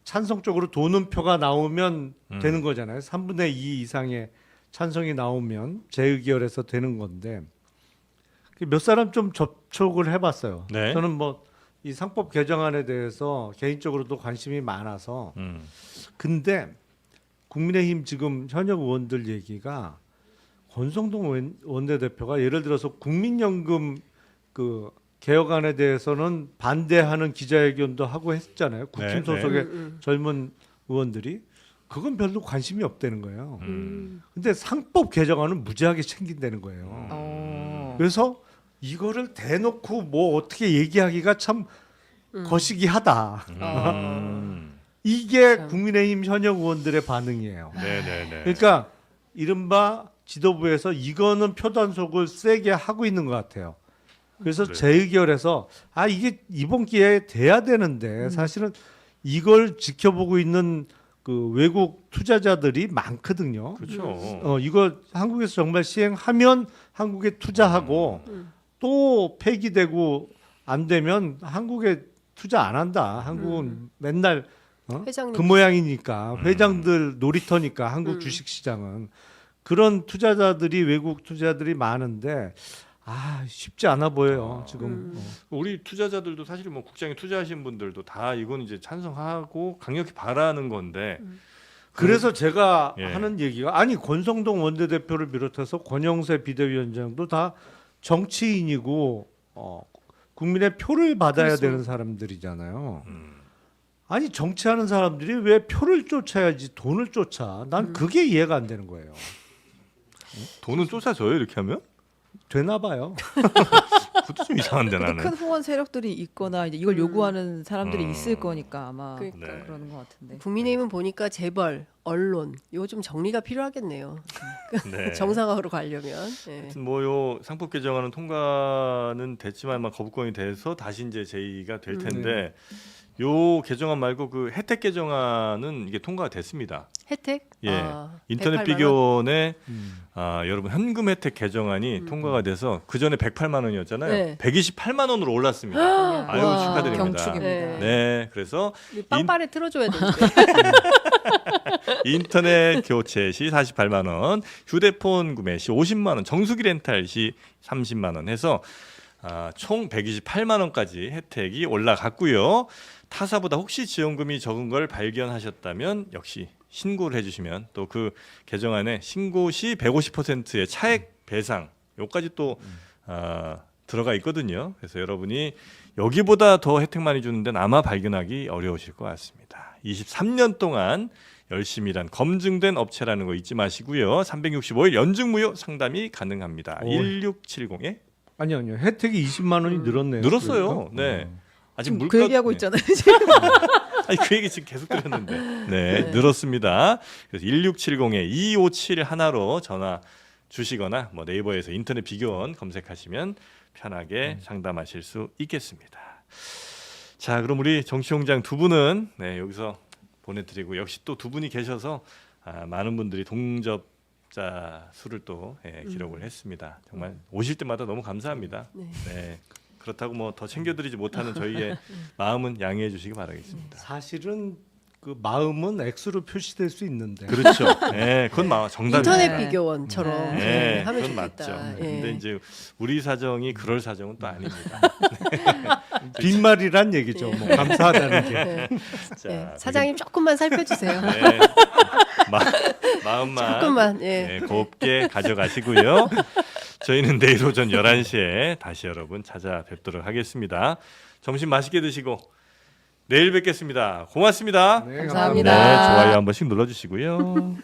찬성 쪽으로 도는 표가 나오면 되는 거잖아요. 3분의 2 이상의 찬성이 나오면 재의결에서 되는 건데 몇 사람 좀 접촉을 해봤어요. 네. 저는 뭐 이 상법 개정안에 대해서 개인적으로도 관심이 많아서 근데 국민의힘 지금 현역 의원들 얘기가 권성동 원내대표가 예를 들어서 국민연금 그 개혁안에 대해서는 반대하는 기자회견도 하고 했잖아요. 국힘 네, 소속의 젊은 의원들이 그건 별로 관심이 없다는 거예요. 근데 상법 개정안은 무지하게 챙긴다는 거예요. 그래서 이거를 대놓고 뭐 어떻게 얘기하기가 참 거시기하다. 이게 참. 국민의힘 현역 의원들의 반응이에요. 네네네. 그러니까 이른바 지도부에서 이거는 표단속을 세게 하고 있는 것 같아요. 그래서 그래요. 재의결에서 이게 이번 기회에 돼야 되는데 사실은 이걸 지켜보고 있는 그 외국 투자자들이 많거든요. 그렇죠. 이거 한국에서 정말 시행하면 한국에 투자하고 또 폐기되고 안 되면 한국에 투자 안 한다. 한국은 맨날 회장님 그 모양이니까 회장들 놀이터니까 한국 주식시장은 그런 투자자들이 외국 투자자들이 많은데 쉽지 않아 보여요 지금. 우리 투자자들도 사실 뭐 국장에 투자하신 분들도 다 이건 이제 찬성하고 강력히 바라는 건데 그래서 제가 예. 하는 얘기가 권성동 원내대표를 비롯해서 권영세 비대위원장도 다 정치인이고 국민의 표를 받아야 그렇죠. 되는 사람들이잖아요. 정치하는 사람들이 왜 표를 쫓아야지 돈을 쫓아? 난 그게 이해가 안 되는 거예요. 돈은 쫓아져요 이렇게 하면? 되나 봐요. 그것도 좀 이상한데 근데 나는. 큰 후원 세력들이 있거나 이제 이걸 요구하는 사람들이 음. 있을 거니까 아마 그러니까. 네. 그러는 것 같은데. 국민의힘은 보니까 재벌, 언론 이거 좀 정리가 필요하겠네요. 네. 정상화로 가려면. 네. 하여튼 뭐요 상법 개정안은 통과는 됐지만 거부권이 돼서 다시 이제 제의가 될 텐데 요 개정안 말고 그 혜택 개정안은 이게 통과가 됐습니다. 혜택? 예. 인터넷 108만 원? 비교원의 여러분 현금 혜택 개정안이 통과가 돼서 그 전에 108만 원이었잖아요. 네. 128만 원으로 올랐습니다. 아유 와, 축하드립니다. 경축입니다. 네. 네, 그래서 빵빠레 틀어줘야 되는데. 인터넷 교체 시 48만 원, 휴대폰 구매 시 50만 원, 정수기 렌탈 시 30만 원 해서 총 128만 원까지 혜택이 올라갔고요. 타사보다 혹시 지원금이 적은 걸 발견하셨다면 역시 신고를 해주시면 또 그 개정안에 신고 시 150%의 차액 배상 요까지 또 들어가 있거든요. 그래서 여러분이 여기보다 더 혜택 많이 주는 데는 아마 발견하기 어려우실 것 같습니다. 23년 동안 열심히 일한 검증된 업체라는 거 잊지 마시고요. 365일 연중 무료 상담이 가능합니다. 1670에 아니요. 혜택이 20만 원이 늘었네요. 늘었어요. 그러니까? 네. 아직 지금 물가 그 얘기하고 있잖아요. 지금. 아니 그 얘기 지금 계속 드렸는데. 네, 늘었습니다. 그래서 1670-2571 하나로 전화 주시거나 뭐 네이버에서 인터넷 비교원 검색하시면 편하게 상담하실 수 있겠습니다. 자, 그럼 우리 정치총장 두 분은 네, 여기서 보내드리고 역시 또 두 분이 계셔서 많은 분들이 동접자 수를 또 기록을 했습니다. 정말 오실 때마다 너무 감사합니다. 네. 네. 그렇다고 뭐 더 챙겨드리지 못하는 저희의 마음은 양해해 주시기 바라겠습니다. 사실은 그 마음은 X로 표시될 수 있는데. 그렇죠. 네, 그건 정답입니다. 인터넷 네. 비교원처럼 네, 하면 그건 좋겠다. 맞죠. 예. 근데 이제 우리 사정이 그럴 사정은 또 아닙니다. 빈말이란 얘기죠. 뭐 감사하다는 게. 네. 자, 네. 사장님 조금만 살펴주세요. 네. 마음만 조금만. 네, 곱게 가져가시고요. 저희는 내일 오전 11시에 다시 여러분 찾아뵙도록 하겠습니다. 점심 맛있게 드시고 내일 뵙겠습니다. 고맙습니다. 네, 감사합니다. 네, 좋아요 한 번씩 눌러주시고요.